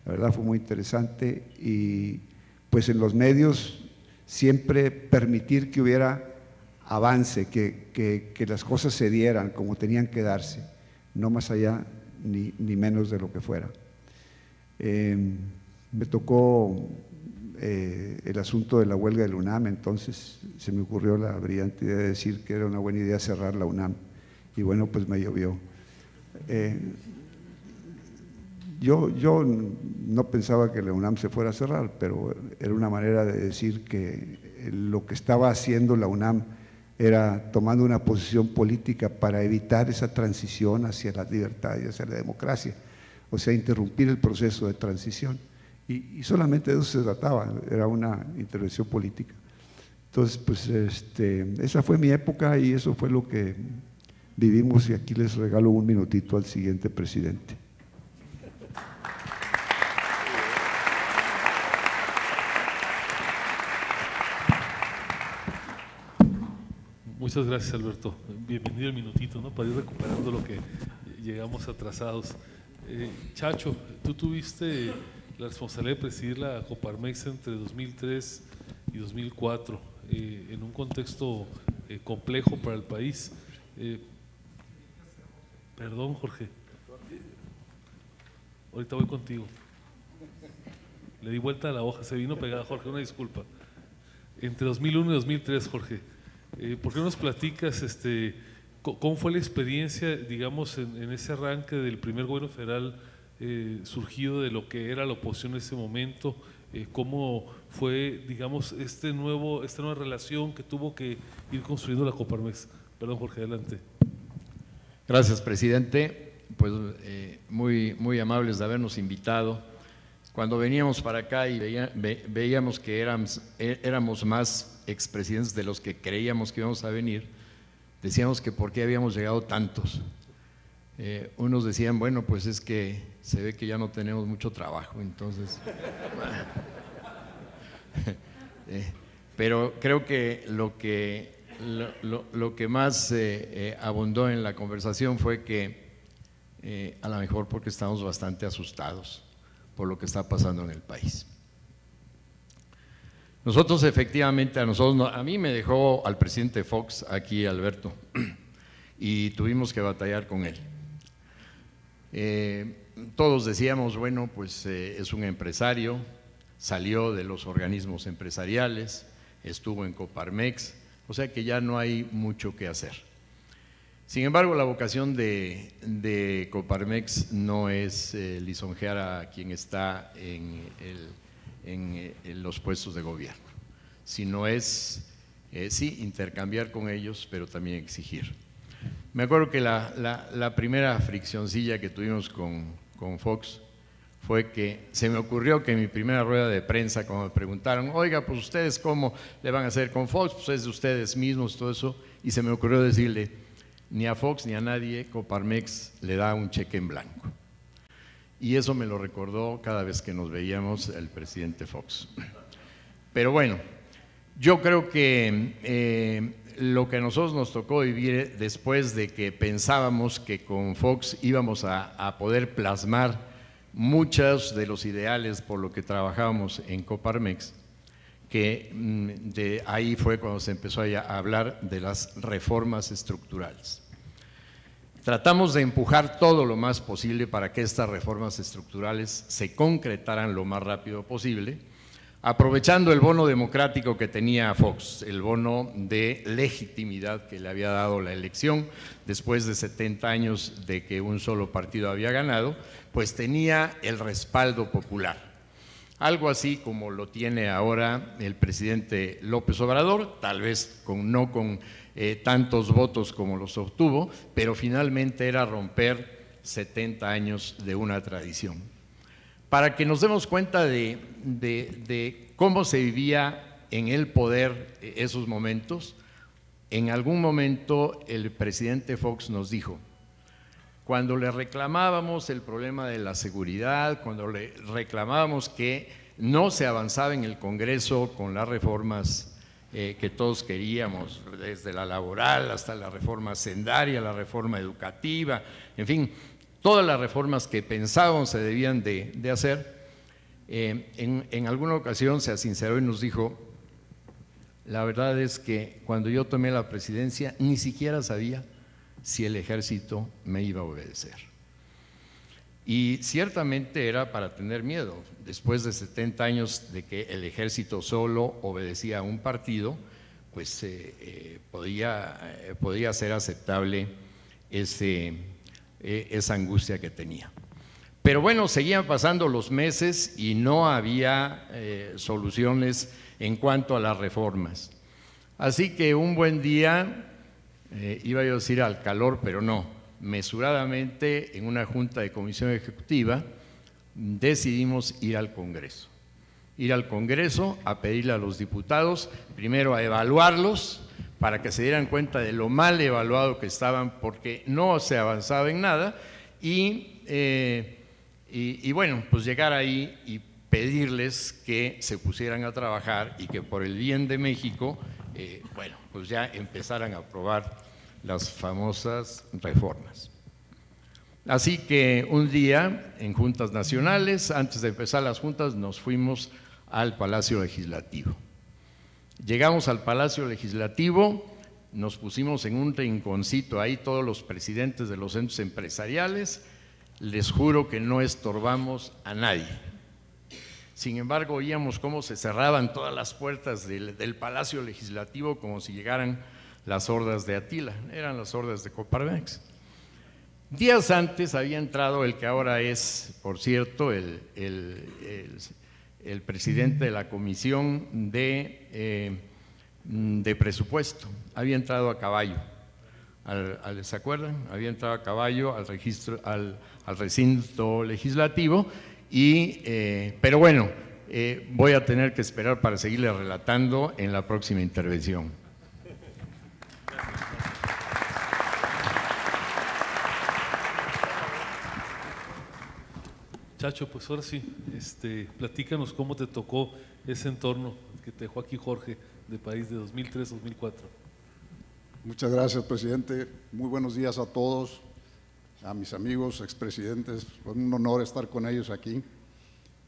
la verdad fue muy interesante, y pues en los medios siempre permitir que hubiera avance, que las cosas se dieran como tenían que darse, no más allá ni menos de lo que fuera. Me tocó el asunto de la huelga de la UNAM, entonces se me ocurrió la brillante idea de decir que era una buena idea cerrar la UNAM, y bueno, pues me llovió. Yo no pensaba que la UNAM se fuera a cerrar, pero era una manera de decir que lo que estaba haciendo la UNAM era tomando una posición política para evitar esa transición hacia la libertad y hacia la democracia, o sea, interrumpir el proceso de transición. Y solamente de eso se trataba, era una intervención política. Entonces, pues esa fue mi época y eso fue lo que vivimos, y aquí les regalo un minutito al siguiente presidente. Muchas gracias, Alberto. Bienvenido el minutito, ¿no? Para ir recuperando lo que llegamos atrasados. Chacho, tú tuviste la responsabilidad de presidir la Coparmex entre 2003 y 2004, en un contexto complejo para el país. Perdón, Jorge. Ahorita voy contigo. Le di vuelta a la hoja, se vino pegada, Jorge, una disculpa. Entre 2001 y 2003, Jorge. ¿Por qué no nos platicas cómo fue la experiencia, digamos, en ese arranque del primer gobierno federal surgido de lo que era la oposición en ese momento? ¿Cómo fue, digamos, esta nueva relación que tuvo que ir construyendo la Coparmex? Perdón, Jorge, adelante. Gracias, presidente. Pues muy amables de habernos invitado. Cuando veníamos para acá y veíamos que éramos más expresidentes de los que creíamos que íbamos a venir, decíamos que por qué habíamos llegado tantos. Unos decían, bueno, pues es que se ve que ya no tenemos mucho trabajo, entonces… pero creo que lo que más abundó en la conversación fue que a lo mejor porque estamos bastante asustados por lo que está pasando en el país. Nosotros efectivamente, a mí me dejó al presidente Fox aquí, Alberto, y tuvimos que batallar con él. Todos decíamos, bueno, pues es un empresario, salió de los organismos empresariales, estuvo en Coparmex, o sea que ya no hay mucho que hacer. Sin embargo, la vocación de Coparmex no es lisonjear a quien está en los puestos de gobierno, sino es, sí, intercambiar con ellos, pero también exigir. Me acuerdo que la primera friccioncilla que tuvimos con Fox fue que se me ocurrió que en mi primera rueda de prensa, cuando me preguntaron, oiga, pues ustedes cómo le van a hacer con Fox, pues es de ustedes mismos, todo eso, y se me ocurrió decirle, ni a Fox ni a nadie Coparmex le da un cheque en blanco. Y eso me lo recordó cada vez que nos veíamos el presidente Fox. Pero bueno, yo creo que lo que a nosotros nos tocó vivir después de que pensábamos que con Fox íbamos a poder plasmar muchos de los ideales por lo que trabajábamos en Coparmex, que de ahí fue cuando se empezó a hablar de las reformas estructurales. Tratamos de empujar todo lo más posible para que estas reformas estructurales se concretaran lo más rápido posible, aprovechando el bono democrático que tenía Fox, el bono de legitimidad que le había dado la elección después de 70 años de que un solo partido había ganado, pues tenía el respaldo popular. Algo así como lo tiene ahora el presidente López Obrador, tal vez no con tantos votos como los obtuvo, pero finalmente era romper 70 años de una tradición. Para que nos demos cuenta de cómo se vivía en el poder esos momentos, en algún momento el presidente Fox nos dijo, cuando le reclamábamos el problema de la seguridad, cuando le reclamábamos que no se avanzaba en el Congreso con las reformas que todos queríamos, desde la laboral hasta la reforma hacendaria, la reforma educativa, en fin, todas las reformas que pensábamos se debían de hacer, en alguna ocasión se sinceró y nos dijo, la verdad es que cuando yo tomé la presidencia ni siquiera sabía si el ejército me iba a obedecer. Y ciertamente era para tener miedo. Después de 70 años de que el ejército solo obedecía a un partido, pues podía ser aceptable esa angustia que tenía. Pero bueno, seguían pasando los meses y no había soluciones en cuanto a las reformas. Así que un buen día, iba yo a decir al calor, pero no, mesuradamente en una junta de comisión ejecutiva decidimos ir al Congreso. Ir al Congreso a pedirle a los diputados, primero a evaluarlos para que se dieran cuenta de lo mal evaluado que estaban porque no se avanzaba en nada y bueno, pues llegar ahí y pedirles que se pusieran a trabajar y que por el bien de México, bueno, pues ya empezaran a aprobar las famosas reformas. Así que un día en juntas nacionales, antes de empezar las juntas, nos fuimos al Palacio Legislativo. Llegamos al Palacio Legislativo, nos pusimos en un rinconcito ahí todos los presidentes de los centros empresariales, les juro que no estorbamos a nadie. Sin embargo, oíamos cómo se cerraban todas las puertas del Palacio Legislativo como si llegaran las hordas de Atila, eran las hordas de Coparmex. Días antes había entrado el que ahora es, por cierto, el presidente de la Comisión de Presupuesto, había entrado a caballo, ¿se acuerdan? Había entrado a caballo al recinto legislativo, pero bueno, voy a tener que esperar para seguirle relatando en la próxima intervención. Chacho, pues ahora sí, platícanos cómo te tocó ese entorno que te dejó aquí Jorge, de país de 2003-2004. Muchas gracias, presidente. Muy buenos días a todos, a mis amigos expresidentes. Fue un honor estar con ellos aquí.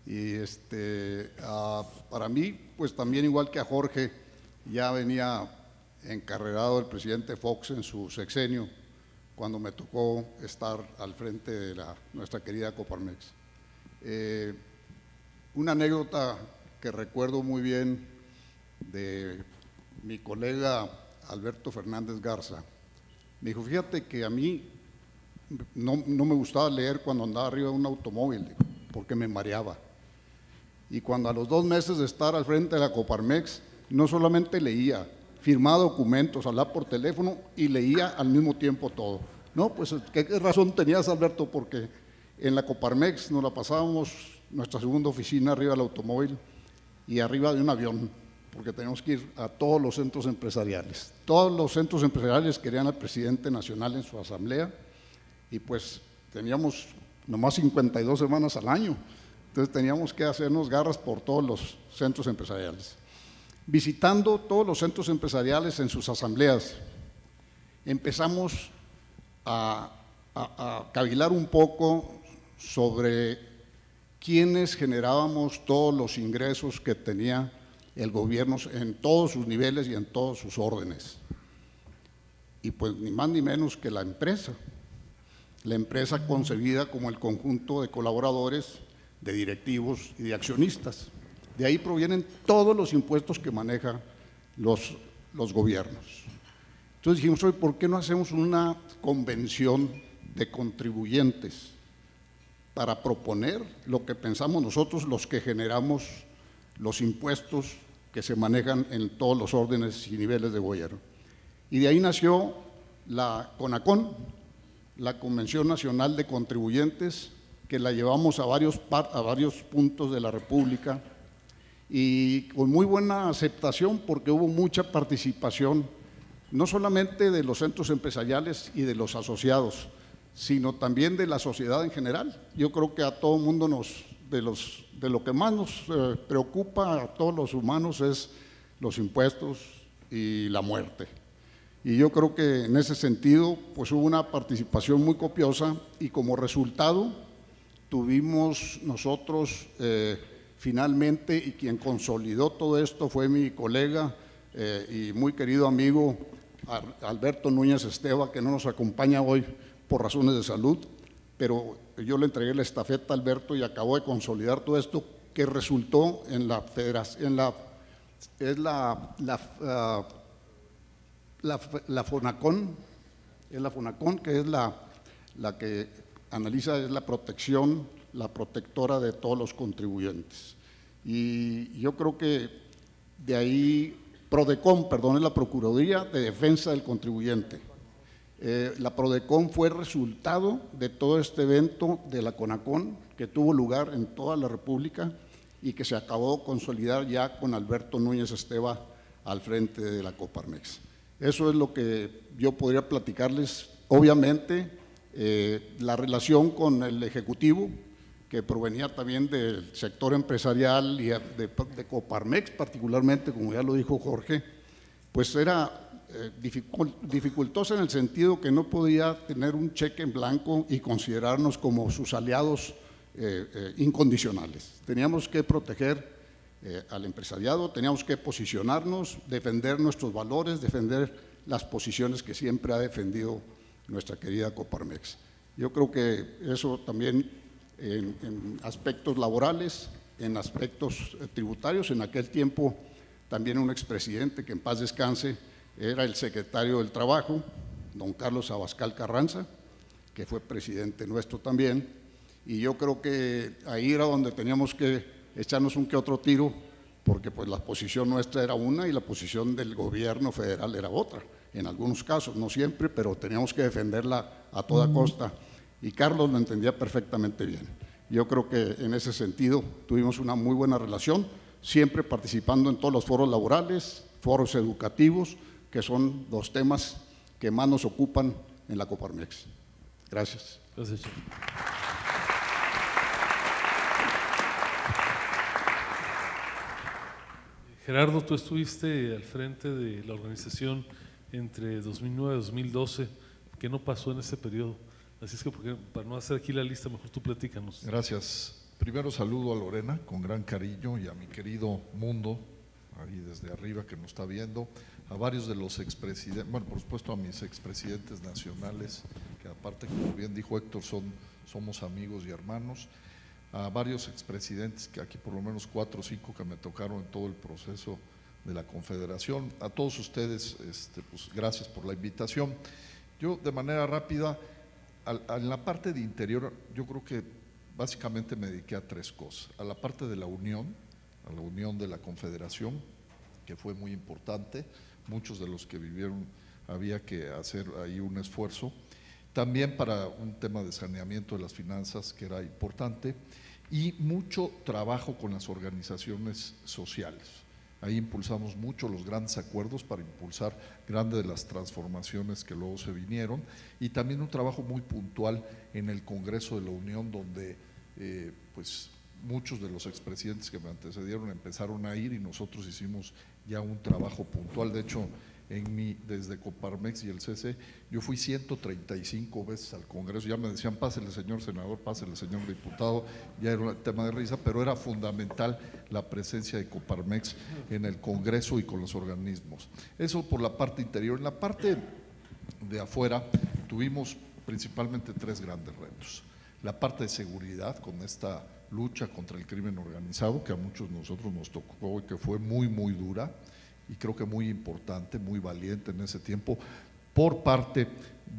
Y para mí, pues también igual que a Jorge, ya venía encarrerado el presidente Fox en su sexenio, cuando me tocó estar al frente de nuestra querida Coparmex. Una anécdota que recuerdo muy bien de mi colega Alberto Fernández Garza. Me dijo, fíjate que a mí no me gustaba leer cuando andaba arriba de un automóvil, porque me mareaba. Y cuando a los 2 meses de estar al frente de la Coparmex, no solamente leía, firmaba documentos, hablaba por teléfono y leía al mismo tiempo todo. No, pues ¿qué razón tenías, Alberto? Porque en la Coparmex nos la pasábamos nuestra segunda oficina arriba del automóvil y arriba de un avión, porque teníamos que ir a todos los centros empresariales. Todos los centros empresariales querían al presidente nacional en su asamblea y pues teníamos nomás 52 semanas al año, entonces teníamos que hacernos garras por todos los centros empresariales. Visitando todos los centros empresariales en sus asambleas, empezamos a cavilar un poco sobre quiénes generábamos todos los ingresos que tenía el gobierno en todos sus niveles y en todos sus órdenes. Y pues ni más ni menos que la empresa concebida como el conjunto de colaboradores, de directivos y de accionistas. De ahí provienen todos los impuestos que manejan los gobiernos. Entonces dijimos, hoy, ¿por qué no hacemos una convención de contribuyentes para proponer lo que pensamos nosotros, los que generamos los impuestos que se manejan en todos los órdenes y niveles de gobierno? Y de ahí nació la CONACON, la Convención Nacional de Contribuyentes, que la llevamos a varios puntos de la República y con muy buena aceptación porque hubo mucha participación, no solamente de los centros empresariales y de los asociados, sino también de la sociedad en general. Yo creo que a todo el mundo de lo que más nos preocupa a todos los humanos es los impuestos y la muerte. Y yo creo que en ese sentido pues hubo una participación muy copiosa y como resultado tuvimos nosotros finalmente, y quien consolidó todo esto fue mi colega y muy querido amigo Alberto Núñez Esteva, que no nos acompaña hoy por razones de salud, pero yo le entregué la estafeta a Alberto y acabó de consolidar todo esto que resultó en la federación, la FONACON, que es la que analiza, es la protección, la protectora de todos los contribuyentes. Y yo creo que de ahí, PRODECON, perdón, es la Procuraduría de Defensa del Contribuyente. La PRODECON fue resultado de todo este evento de la CONACON que tuvo lugar en toda la República y que se acabó de consolidar ya con Alberto Núñez Esteva al frente de la Coparmex. Eso es lo que yo podría platicarles. Obviamente, la relación con el Ejecutivo, que provenía también del sector empresarial y de Coparmex particularmente, como ya lo dijo Jorge, pues era dificultosa en el sentido que no podía tener un cheque en blanco y considerarnos como sus aliados incondicionales. Teníamos que proteger al empresariado, teníamos que posicionarnos, defender nuestros valores, defender las posiciones que siempre ha defendido nuestra querida Coparmex. Yo creo que eso también en aspectos laborales, en aspectos tributarios. En aquel tiempo también un expresidente, que en paz descanse, era el secretario del Trabajo, don Carlos Abascal Carranza, que fue presidente nuestro también, y yo creo que ahí era donde teníamos que echarnos un que otro tiro, porque pues la posición nuestra era una y la posición del gobierno federal era otra, en algunos casos, no siempre, pero teníamos que defenderla a toda costa, y Carlos lo entendía perfectamente bien. Yo creo que en ese sentido tuvimos una muy buena relación, siempre participando en todos los foros laborales, foros educativos, que son los temas que más nos ocupan en la Coparmex. Gracias. Gracias, Chef. Gerardo, tú estuviste al frente de la organización entre 2009 y 2012. ¿Qué no pasó en ese periodo? Así es que, para no hacer aquí la lista, mejor tú platícanos. Gracias. Primero saludo a Lorena con gran cariño y a mi querido Mundo, ahí desde arriba que nos está viendo, a varios de los expresidentes, bueno, por supuesto a mis expresidentes nacionales, que aparte, como bien dijo Héctor, somos amigos y hermanos, a varios expresidentes, que aquí por lo menos 4 o 5 que me tocaron en todo el proceso de la Confederación. A todos ustedes, pues, gracias por la invitación. Yo, de manera rápida, en la parte de interior, yo creo que básicamente me dediqué a 3 cosas. A la parte de la unión, a la unión de la Confederación, que fue muy importante. Muchos de los que vivieron había que hacer ahí un esfuerzo. También para un tema de saneamiento de las finanzas, que era importante, y mucho trabajo con las organizaciones sociales. Ahí impulsamos mucho los grandes acuerdos para impulsar grandes de las transformaciones que luego se vinieron, y también un trabajo muy puntual en el Congreso de la Unión, donde pues muchos de los expresidentes que me antecedieron empezaron a ir y nosotros hicimos ya un trabajo puntual. De hecho, desde Coparmex y el CC, yo fui 135 veces al Congreso. Ya me decían, pásele señor senador, pásele señor diputado, ya era un tema de risa, pero era fundamental la presencia de Coparmex en el Congreso y con los organismos. Eso por la parte interior. En la parte de afuera tuvimos principalmente 3 grandes retos. La parte de seguridad, con esta lucha contra el crimen organizado, que a muchos de nosotros nos tocó y que fue muy, muy dura, y creo que muy importante, muy valiente en ese tiempo, por parte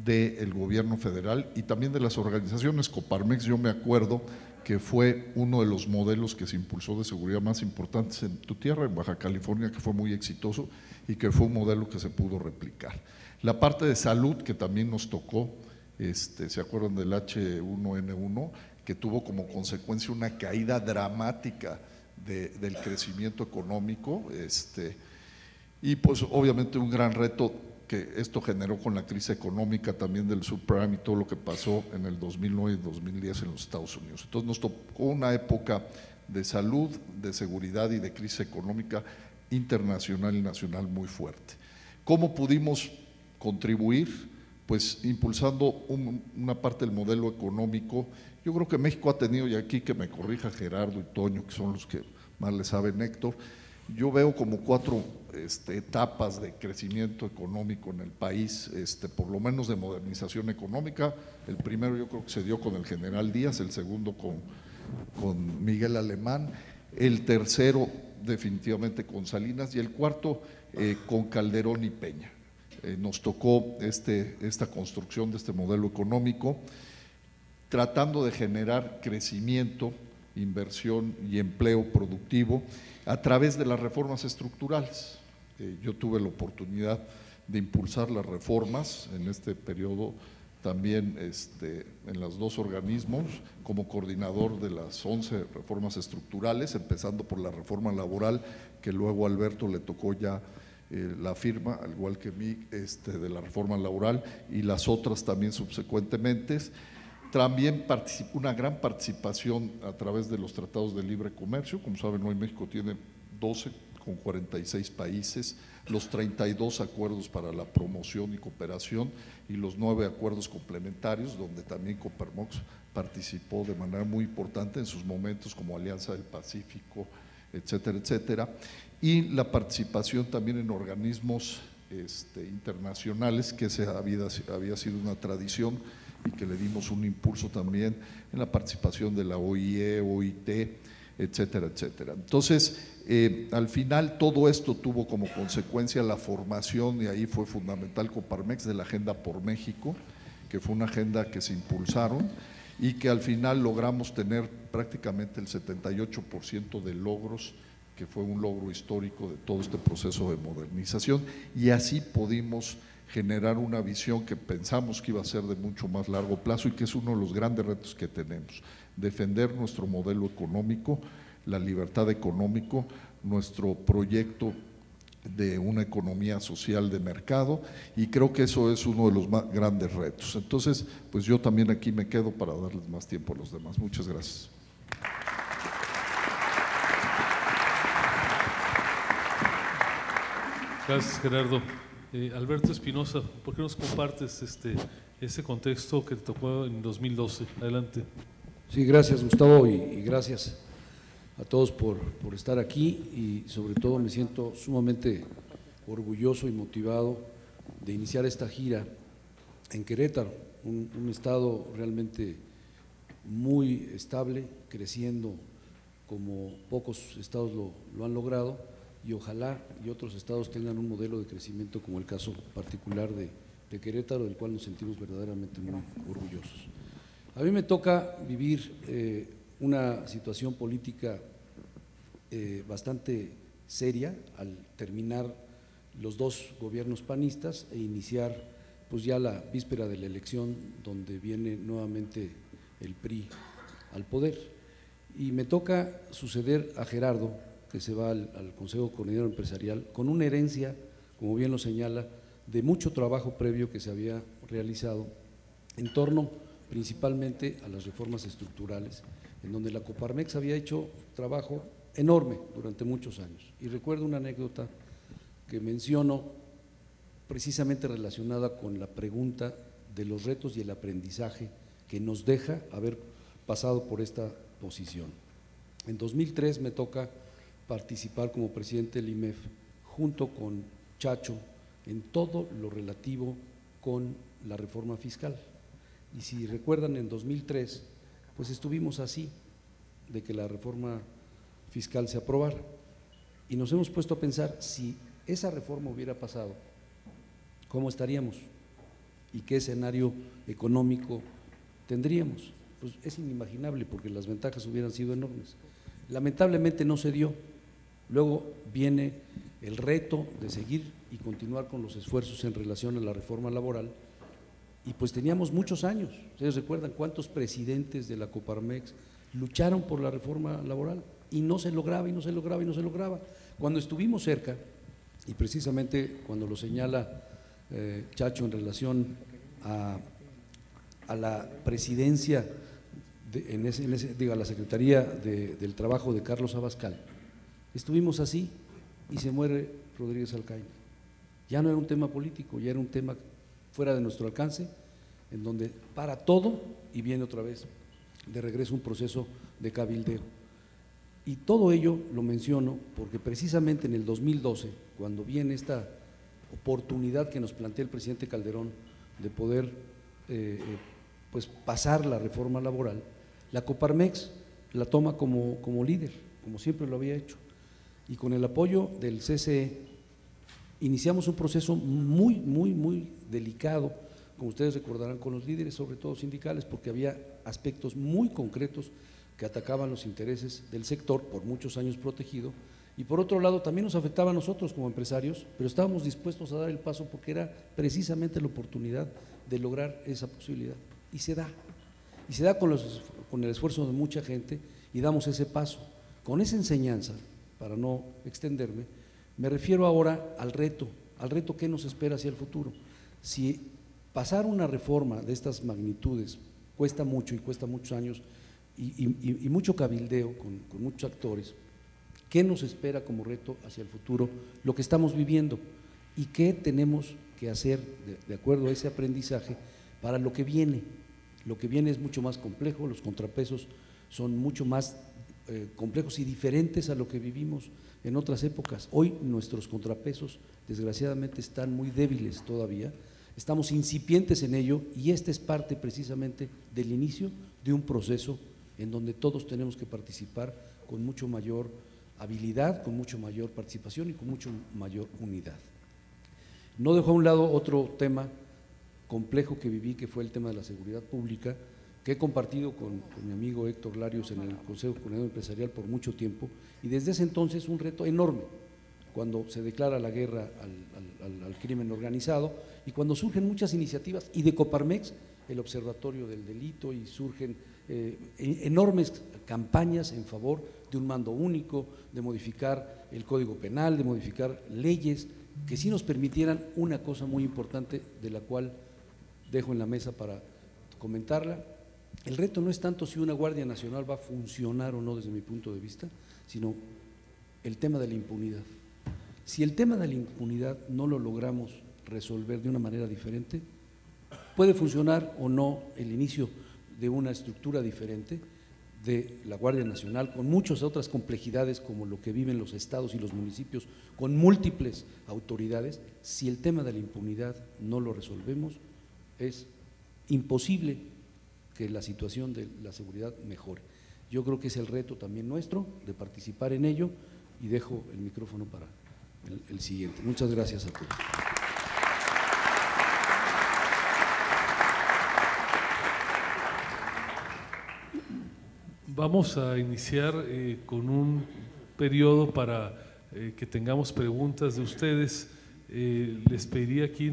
del gobierno federal y también de las organizaciones. Coparmex, yo me acuerdo que fue uno de los modelos que se impulsó de seguridad más importantes en tu tierra, en Baja California, que fue muy exitoso y que fue un modelo que se pudo replicar. La parte de salud, que también nos tocó, ¿se acuerdan del H1N1? Que tuvo como consecuencia una caída dramática del crecimiento económico, y pues obviamente un gran reto que esto generó con la crisis económica también del subprime y todo lo que pasó en el 2009 y 2010 en los Estados Unidos. Entonces nos tocó una época de salud, de seguridad y de crisis económica internacional y nacional muy fuerte. ¿Cómo pudimos contribuir? Pues impulsando una parte del modelo económico. Yo creo que México ha tenido, y aquí que me corrija Gerardo y Toño, que son los que más le saben, Héctor, yo veo como cuatro etapas de crecimiento económico en el país, por lo menos de modernización económica. El primero yo creo que se dio con el general Díaz, el segundo con Miguel Alemán, el tercero definitivamente con Salinas y el cuarto con Calderón y Peña. Nos tocó esta construcción de este modelo económico, tratando de generar crecimiento, inversión y empleo productivo a través de las reformas estructurales. Yo tuve la oportunidad de impulsar las reformas en este periodo también en los dos organismos como coordinador de las 11 reformas estructurales, empezando por la reforma laboral, que luego a Alberto le tocó ya la firma, al igual que a mí, de la reforma laboral y las otras también subsecuentemente. También una gran participación a través de los tratados de libre comercio. Como saben, hoy México tiene 12 con 46 países, los 32 acuerdos para la promoción y cooperación y los 9 acuerdos complementarios, donde también Coparmex participó de manera muy importante en sus momentos como Alianza del Pacífico, etcétera, etcétera. Y la participación también en organismos internacionales, que había sido una tradición y que le dimos un impulso también en la participación de la OIE, OIT, etcétera, etcétera. Entonces, al final todo esto tuvo como consecuencia la formación, y ahí fue fundamental Coparmex, de la Agenda por México, que fue una agenda que se impulsaron y que al final logramos tener prácticamente el 78% de logros, que fue un logro histórico de todo este proceso de modernización, y así pudimos generar una visión que pensamos que iba a ser de mucho más largo plazo y que es uno de los grandes retos que tenemos: defender nuestro modelo económico, la libertad económica, nuestro proyecto de una economía social de mercado, y creo que eso es uno de los más grandes retos. Entonces, pues yo también aquí me quedo para darles más tiempo a los demás. Muchas gracias. Gracias, Gerardo. Alberto Espinosa, ¿por qué nos compartes ese contexto que te tocó en 2012? Adelante. Sí, gracias, Gustavo, y gracias a todos por estar aquí, y sobre todo me siento sumamente orgulloso y motivado de iniciar esta gira en Querétaro, un estado realmente muy estable, creciendo como pocos estados lo han logrado, y ojalá y otros estados tengan un modelo de crecimiento como el caso particular de Querétaro, del cual nos sentimos verdaderamente muy orgullosos. A mí me toca vivir una situación política bastante seria al terminar los dos gobiernos panistas e iniciar pues ya la víspera de la elección, donde viene nuevamente el PRI al poder, y me toca suceder a Gerardo, que se va al Consejo Coordinador Empresarial con una herencia, como bien lo señala, de mucho trabajo previo que se había realizado en torno principalmente a las reformas estructurales, en donde la Coparmex había hecho trabajo enorme durante muchos años. Y recuerdo una anécdota que menciono precisamente relacionada con la pregunta de los retos y el aprendizaje que nos deja haber pasado por esta posición. En 2003 me toca participar como presidente del IMEF junto con Chacho en todo lo relativo con la reforma fiscal. Y si recuerdan, en 2003 pues estuvimos así de que la reforma fiscal se aprobara, y nos hemos puesto a pensar, si esa reforma hubiera pasado, ¿cómo estaríamos? ¿Y qué escenario económico tendríamos? Pues es inimaginable, porque las ventajas hubieran sido enormes. Lamentablemente no se dio. Luego viene el reto de seguir y continuar con los esfuerzos en relación a la reforma laboral, y pues teníamos muchos años. ¿Ustedes recuerdan cuántos presidentes de la Coparmex lucharon por la reforma laboral? Y no se lograba, y no se lograba, y no se lograba. Cuando estuvimos cerca, y precisamente cuando lo señala Chacho en relación a la presidencia, a la Secretaría del Trabajo de Carlos Abascal, estuvimos así y se muere Rodríguez Alcaine. Ya no era un tema político, ya era un tema fuera de nuestro alcance, en donde para todo y viene otra vez de regreso un proceso de cabildeo. Y todo ello lo menciono porque precisamente en el 2012, cuando viene esta oportunidad que nos plantea el presidente Calderón de poder pues pasar la reforma laboral, la Coparmex la toma como líder, como siempre lo había hecho, y con el apoyo del CCE iniciamos un proceso muy delicado, como ustedes recordarán, con los líderes, sobre todo sindicales, porque había aspectos muy concretos que atacaban los intereses del sector, por muchos años protegido, y por otro lado también nos afectaba a nosotros como empresarios, pero estábamos dispuestos a dar el paso porque era precisamente la oportunidad de lograr esa posibilidad, y se da con el esfuerzo de mucha gente, y damos ese paso. Con esa enseñanza, para no extenderme, me refiero ahora al reto que nos espera hacia el futuro. Si pasar una reforma de estas magnitudes cuesta mucho y cuesta muchos años y mucho cabildeo con muchos actores, ¿qué nos espera como reto hacia el futuro? Lo que estamos viviendo, y qué tenemos que hacer de acuerdo a ese aprendizaje para lo que viene. Lo que viene es mucho más complejo, los contrapesos son mucho más complejos y diferentes a lo que vivimos en otras épocas. Hoy nuestros contrapesos desgraciadamente están muy débiles todavía, estamos incipientes en ello, y esta es parte precisamente del inicio de un proceso en donde todos tenemos que participar con mucho mayor habilidad, con mucho mayor participación y con mucho mayor unidad. No dejo a un lado otro tema complejo que viví, que fue el tema de la seguridad pública, que he compartido con mi amigo Héctor Larios en el Consejo Coordinador Empresarial por mucho tiempo, y desde ese entonces un reto enorme, cuando se declara la guerra al crimen organizado y cuando surgen muchas iniciativas, y de Coparmex, el Observatorio del Delito, y surgen enormes campañas en favor de un mando único, de modificar el Código Penal, de modificar leyes que sí nos permitieran una cosa muy importante, de la cual dejo en la mesa para comentarla. El reto no es tanto si una Guardia Nacional va a funcionar o no desde mi punto de vista, sino el tema de la impunidad. Si el tema de la impunidad no lo logramos resolver de una manera diferente, puede funcionar o no el inicio de una estructura diferente de la Guardia Nacional, con muchas otras complejidades como lo que viven los estados y los municipios, con múltiples autoridades. Si el tema de la impunidad no lo resolvemos, es imposible que la situación de la seguridad mejore. Yo creo que es el reto también nuestro de participar en ello, y dejo el micrófono para el siguiente. Muchas gracias a todos. Vamos a iniciar con un periodo para que tengamos preguntas de ustedes. Les pediría aquí,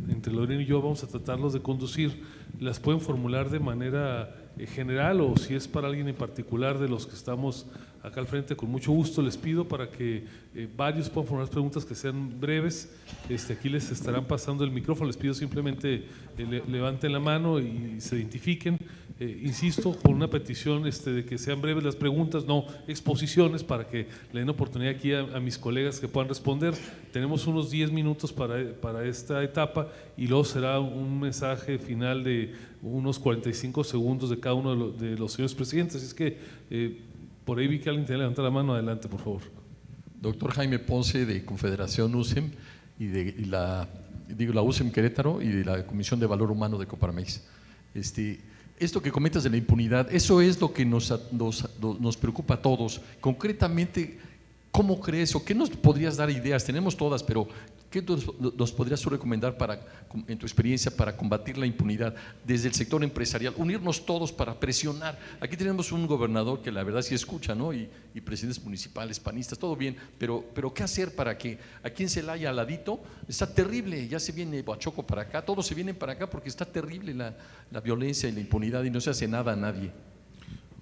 entre Lorena y yo, vamos a tratarlos de conducir. Las pueden formular de manera general, o si es para alguien en particular de los que estamos acá al frente, con mucho gusto les pido para que varios puedan formular preguntas que sean breves. Aquí les estarán pasando el micrófono, les pido simplemente levanten la mano y se identifiquen. Insisto, con una petición de que sean breves las preguntas, no exposiciones, para que le den oportunidad aquí a mis colegas que puedan responder. Tenemos unos 10 minutos para esta etapa, y luego será un mensaje final de unos 45 segundos de cada uno de los señores presidentes. Así es que por ahí vi que alguien tenía que levantar la mano. Adelante, por favor. Doctor Jaime Ponce, de Confederación USEM, y la USEM Querétaro, y de la Comisión de Valor Humano de Coparmex. Esto que comentas de la impunidad, eso es lo que nos preocupa a todos. Concretamente, ¿cómo crees o qué nos podrías dar ideas? Tenemos todas, pero ¿qué nos podrías recomendar en tu experiencia para combatir la impunidad desde el sector empresarial? Unirnos todos para presionar. Aquí tenemos un gobernador que la verdad sí escucha, ¿no? Y presidentes municipales, panistas, todo bien, pero ¿qué hacer para que aquí en Celaya, al ladito, está terrible? Ya se viene Huachoco para acá, todos se vienen para acá porque está terrible la violencia y la impunidad, y no se hace nada a nadie.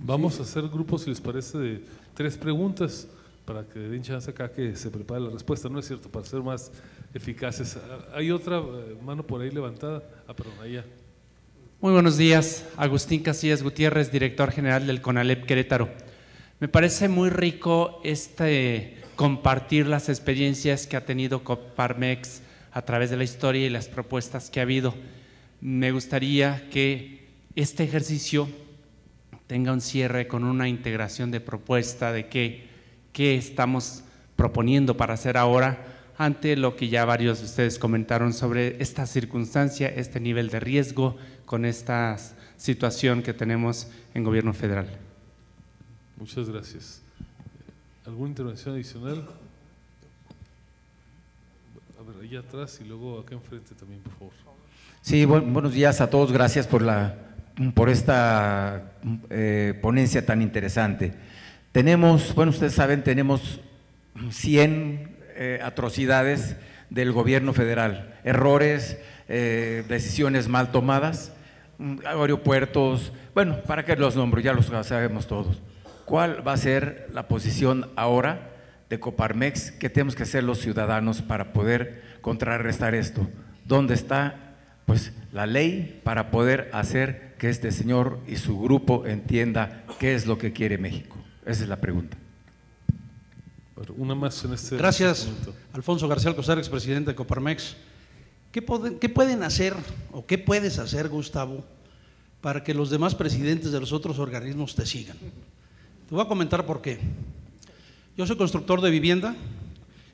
Vamos a hacer grupos, si les parece, de 3 preguntas, para que den chance acá que se prepare la respuesta, ¿no es cierto?, para ser más eficaces. ¿Hay otra mano por ahí levantada? Perdón, allá. Muy buenos días, Agustín Casillas Gutiérrez, director general del CONALEP Querétaro. Me parece muy rico compartir las experiencias que ha tenido Coparmex a través de la historia y las propuestas que ha habido. Me gustaría que este ejercicio tenga un cierre con una integración de propuesta de qué estamos proponiendo para hacer ahora ante lo que ya varios de ustedes comentaron sobre esta circunstancia, este nivel de riesgo con esta situación que tenemos en gobierno federal. Muchas gracias. ¿Alguna intervención adicional? A ver, allá atrás y luego acá enfrente también, por favor. Sí, buenos días a todos, gracias por esta ponencia tan interesante. Tenemos, bueno, ustedes saben, tenemos 100 atrocidades del gobierno federal, errores, decisiones mal tomadas, aeropuertos, bueno, ¿para qué los nombro? Ya los sabemos todos. ¿Cuál va a ser la posición ahora de Coparmex? ¿Qué tenemos que hacer los ciudadanos para poder contrarrestar esto? ¿Dónde está, pues, la ley para poder hacer que este señor y su grupo entienda qué es lo que quiere México? Esa es la pregunta. Una más en este Gracias, momento. Alfonso García Alcocer, expresidente de Coparmex. ¿Qué pueden hacer o qué puedes hacer, Gustavo, para que los demás presidentes de los otros organismos te sigan? Te voy a comentar por qué. Yo soy constructor de vivienda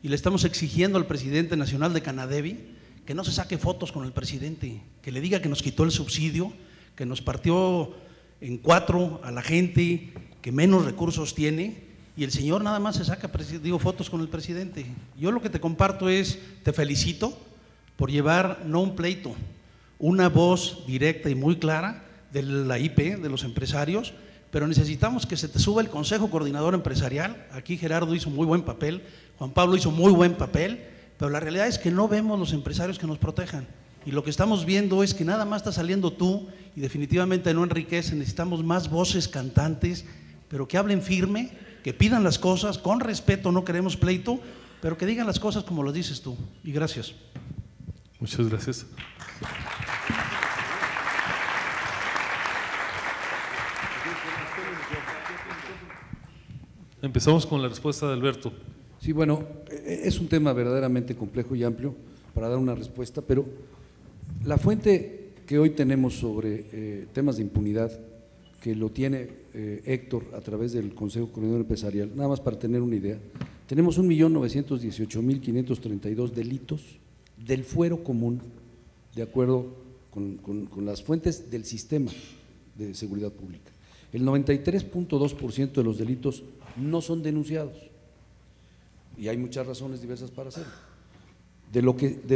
y le estamos exigiendo al presidente nacional de Canadevi que no se saque fotos con el presidente, que le diga que nos quitó el subsidio, que nos partió en 4 a la gente que menos recursos tiene, y el señor nada más se saca fotos con el presidente. Yo lo que te comparto es, te felicito por llevar no un pleito, una voz directa y muy clara de la IP, de los empresarios, pero necesitamos que se te suba el Consejo Coordinador Empresarial. Aquí Gerardo hizo muy buen papel, Juan Pablo hizo muy buen papel, pero la realidad es que no vemos los empresarios que nos protejan. Y lo que estamos viendo es que nada más está saliendo tú y definitivamente no enriquece. Necesitamos más voces cantantes, pero que hablen firme, que pidan las cosas con respeto, no queremos pleito, pero que digan las cosas como las dices tú. Y gracias. Muchas gracias. Empezamos con la respuesta de Alberto. Sí, bueno, es un tema verdaderamente complejo y amplio para dar una respuesta, pero la fuente que hoy tenemos sobre temas de impunidad, que lo tiene Héctor a través del Consejo Coordinador Empresarial, nada más para tener una idea, tenemos 1.918.532 delitos del fuero común, de acuerdo con las fuentes del sistema de seguridad pública. El 93.2% de los delitos no son denunciados y hay muchas razones diversas para hacerlo. De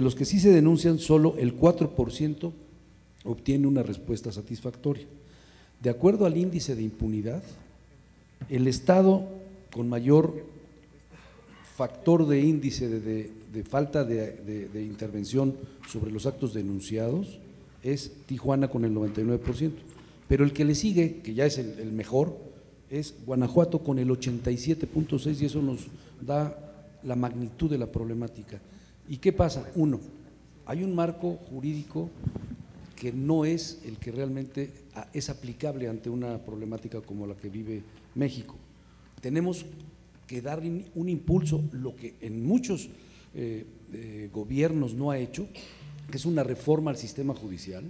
los que sí se denuncian, solo el 4% obtiene una respuesta satisfactoria. De acuerdo al índice de impunidad, el estado con mayor factor de índice de falta de intervención sobre los actos denunciados es Tijuana con el 99%, pero el que le sigue, que ya es el mejor, es Guanajuato con el 87.6%, y eso nos da la magnitud de la problemática. ¿Y qué pasa? Uno, hay un marco jurídico que no es el que realmente es aplicable ante una problemática como la que vive México. Tenemos que dar un impulso, lo que en muchos gobiernos no ha hecho, que es una reforma al sistema judicial.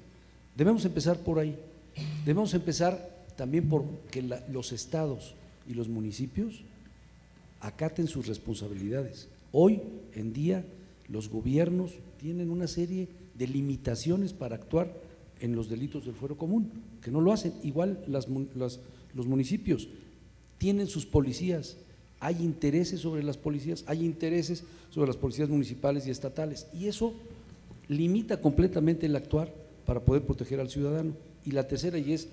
Debemos empezar por ahí. Debemos empezar también por que los estados y los municipios acaten sus responsabilidades. Hoy en día los gobiernos tienen una serie de limitaciones para actuar en los delitos del fuero común, que no lo hacen. Igual los municipios tienen sus policías, hay intereses sobre las policías, hay intereses sobre las policías municipales y estatales, y eso limita completamente el actuar para poder proteger al ciudadano. Y la tercera, y es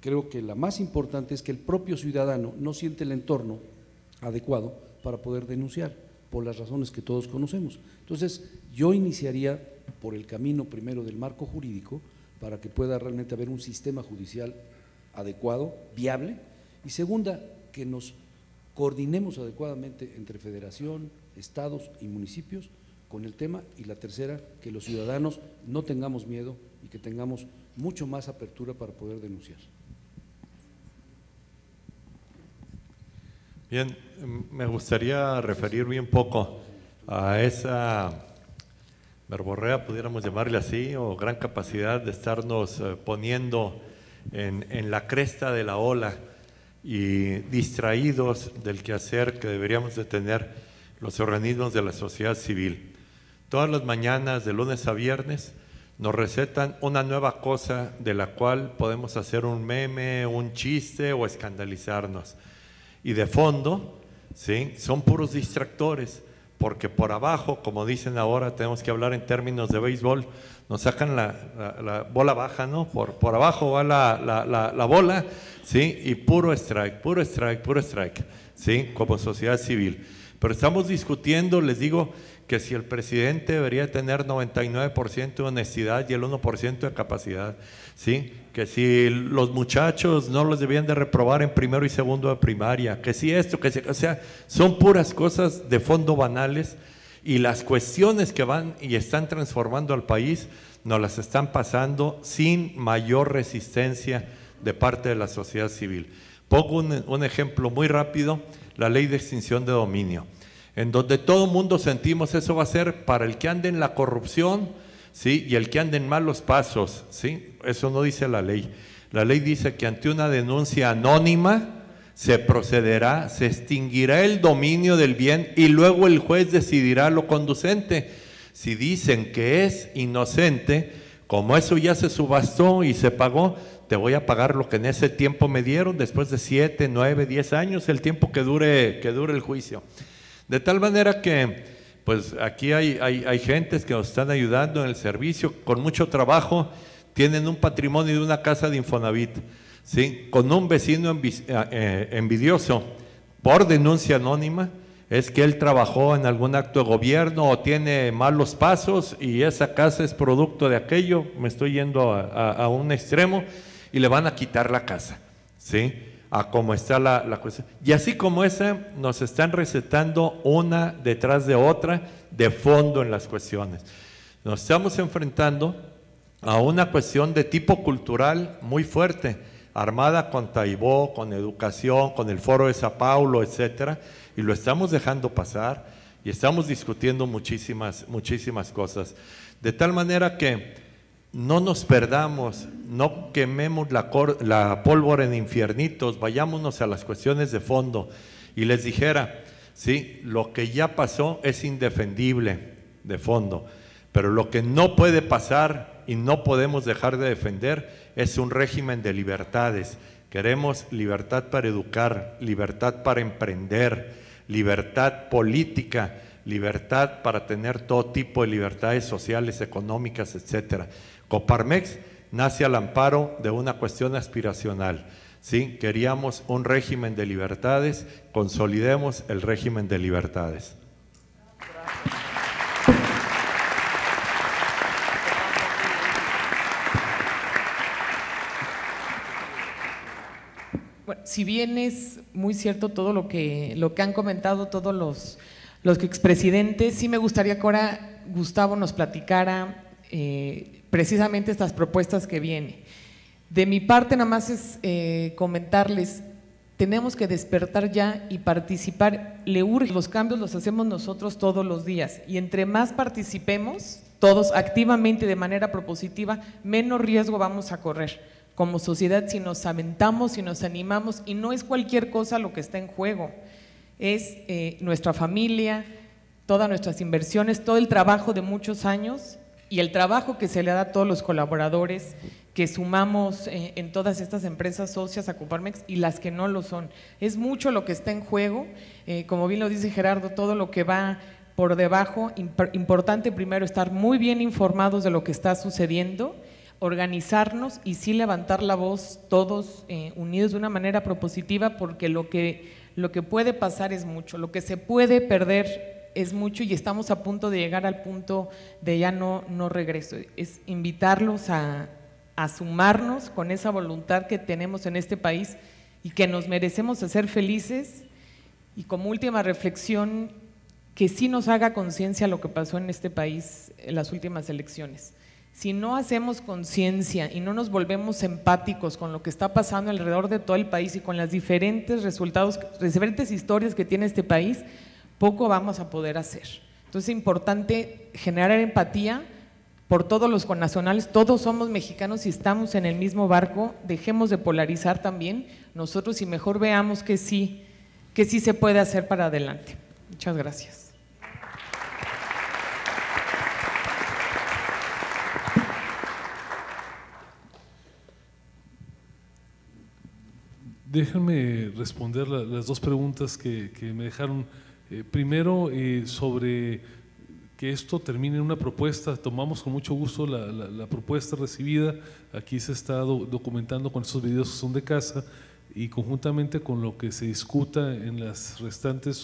creo que la más importante, es que el propio ciudadano no siente el entorno adecuado para poder denunciar, por las razones que todos conocemos. Entonces, yo iniciaría por el camino primero del marco jurídico para que pueda realmente haber un sistema judicial adecuado, viable, y segunda, que nos coordinemos adecuadamente entre federación, estados y municipios con el tema, y la tercera, que los ciudadanos no tengamos miedo y que tengamos mucho más apertura para poder denunciar. Bien, me gustaría referirme un poco a esa verborrea, pudiéramos llamarle así, o gran capacidad de estarnos poniendo en la cresta de la ola y distraídos del quehacer que deberíamos de tener los organismos de la sociedad civil. Todas las mañanas, de lunes a viernes, nos recetan una nueva cosa de la cual podemos hacer un meme, un chiste o escandalizarnos. Y de fondo, ¿sí?, son puros distractores, porque por abajo, como dicen ahora, tenemos que hablar en términos de béisbol, nos sacan la bola baja, ¿no? Por abajo va la bola, ¿sí? Y puro strike, ¿sí? Como sociedad civil. Pero estamos discutiendo, les digo, que si el presidente debería tener 99% de honestidad y el 1% de capacidad, ¿sí? Que si los muchachos no los debían de reprobar en primero y segundo de primaria, que si esto, que si, o sea, son puras cosas de fondo banales, y las cuestiones que van y están transformando al país nos las están pasando sin mayor resistencia de parte de la sociedad civil. Pongo un ejemplo muy rápido, la ley de extinción de dominio, en donde todo mundo sentimos eso va a ser para el que ande en la corrupción, ¿sí?, y el que ande en malos pasos, ¿sí? Eso no dice la ley. La ley dice que ante una denuncia anónima se procederá, se extinguirá el dominio del bien y luego el juez decidirá lo conducente. Si dicen que es inocente, como eso ya se subastó y se pagó, te voy a pagar lo que en ese tiempo me dieron, después de 7, 9, 10 años, el tiempo que dure el juicio. De tal manera que, pues aquí hay gentes que nos están ayudando en el servicio, con mucho trabajo, tienen un patrimonio de una casa de Infonavit, ¿sí?, con un vecino envidioso por denuncia anónima, es que él trabajó en algún acto de gobierno o tiene malos pasos y esa casa es producto de aquello, me estoy yendo a un extremo, y le van a quitar la casa, ¿sí?, a cómo está la cuestión. Y así como esa, nos están recetando una detrás de otra de fondo en las cuestiones. Nos estamos enfrentando a una cuestión de tipo cultural muy fuerte, armada con Taibó, con educación, con el Foro de Sao Paulo, etcétera, y lo estamos dejando pasar y estamos discutiendo muchísimas cosas. De tal manera que no nos perdamos, no quememos la pólvora en infiernitos, vayámonos a las cuestiones de fondo. Y les dijera, sí, lo que ya pasó es indefendible de fondo, pero lo que no puede pasar y no podemos dejar de defender es un régimen de libertades. Queremos libertad para educar, libertad para emprender, libertad política, libertad para tener todo tipo de libertades sociales, económicas, etcétera. Coparmex nace al amparo de una cuestión aspiracional, ¿sí? Queríamos un régimen de libertades, consolidemos el régimen de libertades. Bueno, si bien es muy cierto todo lo que han comentado todos los expresidentes, sí me gustaría que ahora Gustavo nos platicara precisamente estas propuestas que vienen. De mi parte nada más es comentarles, tenemos que despertar ya y participar, le urge, los cambios los hacemos nosotros todos los días y entre más participemos todos activamente de manera propositiva, menos riesgo vamos a correr como sociedad si nos aventamos, si nos animamos, y no es cualquier cosa lo que está en juego, es nuestra familia, todas nuestras inversiones, todo el trabajo de muchos años y el trabajo que se le da a todos los colaboradores que sumamos en todas estas empresas socias a Coparmex y las que no lo son. Es mucho lo que está en juego, como bien lo dice Gerardo, todo lo que va por debajo, importante primero estar muy bien informados de lo que está sucediendo, organizarnos y sí levantar la voz todos unidos de una manera propositiva, porque lo que puede pasar es mucho, lo que se puede perder es mucho y estamos a punto de llegar al punto de ya no regreso. Es invitarlos a sumarnos con esa voluntad que tenemos en este país y que nos merecemos hacer felices, y como última reflexión, que sí nos haga conciencia lo que pasó en este país en las últimas elecciones. Si no hacemos conciencia y no nos volvemos empáticos con lo que está pasando alrededor de todo el país y con las diferentes resultados, diferentes historias que tiene este país, poco vamos a poder hacer. Entonces es importante generar empatía, por todos los connacionales, todos somos mexicanos y estamos en el mismo barco, dejemos de polarizar también nosotros y mejor veamos que sí se puede hacer para adelante. Muchas gracias. Déjenme responder las dos preguntas que me dejaron. Primero, sobre que esto termine en una propuesta. Tomamos con mucho gusto la propuesta recibida. Aquí se está documentando con estos videos que son de casa y conjuntamente con lo que se discuta en las restantes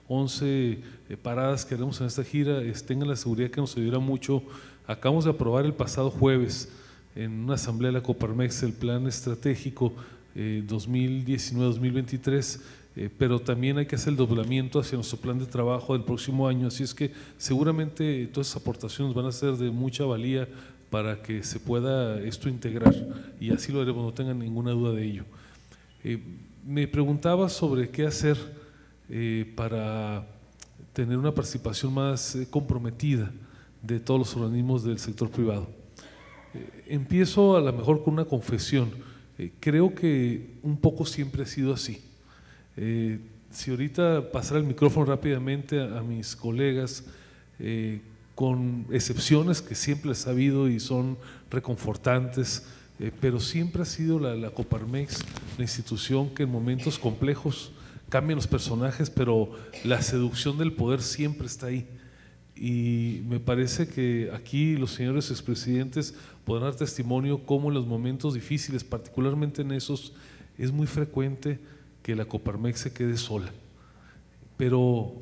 11 paradas que haremos en esta gira, tengan la seguridad que nos ayudará mucho. Acabamos de aprobar el pasado jueves en una asamblea de la Coparmex el plan estratégico 2019-2023, pero también hay que hacer el doblamiento hacia nuestro plan de trabajo del próximo año, así es que seguramente todas esas aportaciones van a ser de mucha valía para que se pueda esto integrar y así lo haremos, no tengan ninguna duda de ello. Me preguntaba sobre qué hacer para tener una participación más comprometida de todos los organismos del sector privado. Empiezo a lo mejor con una confesión. Creo que un poco siempre ha sido así. Si ahorita pasara el micrófono rápidamente a mis colegas, con excepciones que siempre les ha habido y son reconfortantes, pero siempre ha sido la Coparmex la institución que en momentos complejos cambian los personajes, pero la seducción del poder siempre está ahí. Y me parece que aquí los señores expresidentes podrán dar testimonio cómo en los momentos difíciles, particularmente en esos, es muy frecuente que la Coparmex se quede sola. Pero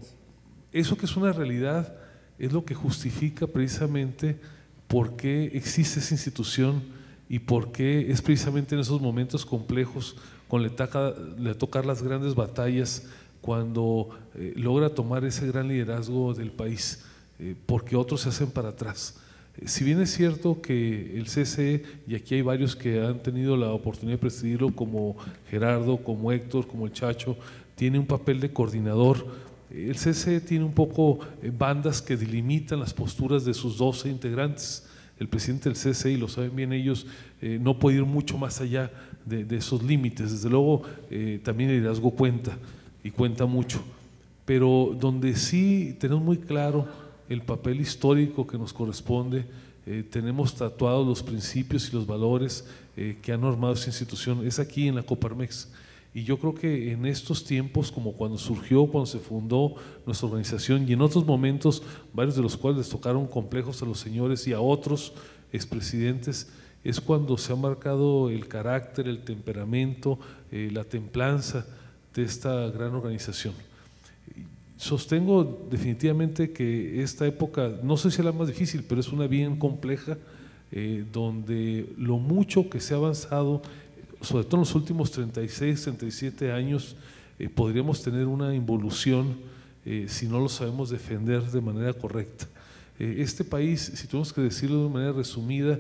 eso que es una realidad es lo que justifica precisamente por qué existe esa institución y por qué es precisamente en esos momentos complejos cuando le tocar las grandes batallas, cuando logra tomar ese gran liderazgo del país. Porque otros se hacen para atrás. Si bien es cierto que el CCE, y aquí hay varios que han tenido la oportunidad de presidirlo, como Gerardo, como Héctor, como el Chacho, tiene un papel de coordinador. El CCE tiene un poco bandas que delimitan las posturas de sus 12 integrantes. El presidente del CCE, y lo saben bien ellos, no puede ir mucho más allá de esos límites. Desde luego, también el liderazgo cuenta, y cuenta mucho. Pero donde sí tenemos muy claro el papel histórico que nos corresponde, tenemos tatuados los principios y los valores que han normado esta institución, es aquí en la Coparmex. Y yo creo que en estos tiempos, como cuando surgió, cuando se fundó nuestra organización, y en otros momentos, varios de los cuales les tocaron complejos a los señores y a otros expresidentes, es cuando se ha marcado el carácter, el temperamento, la templanza de esta gran organización. Sostengo definitivamente que esta época, no sé si es la más difícil, pero es una bien compleja, donde lo mucho que se ha avanzado, sobre todo en los últimos 36, 37 años, podríamos tener una involución si no lo sabemos defender de manera correcta. Este país, si tenemos que decirlo de manera resumida,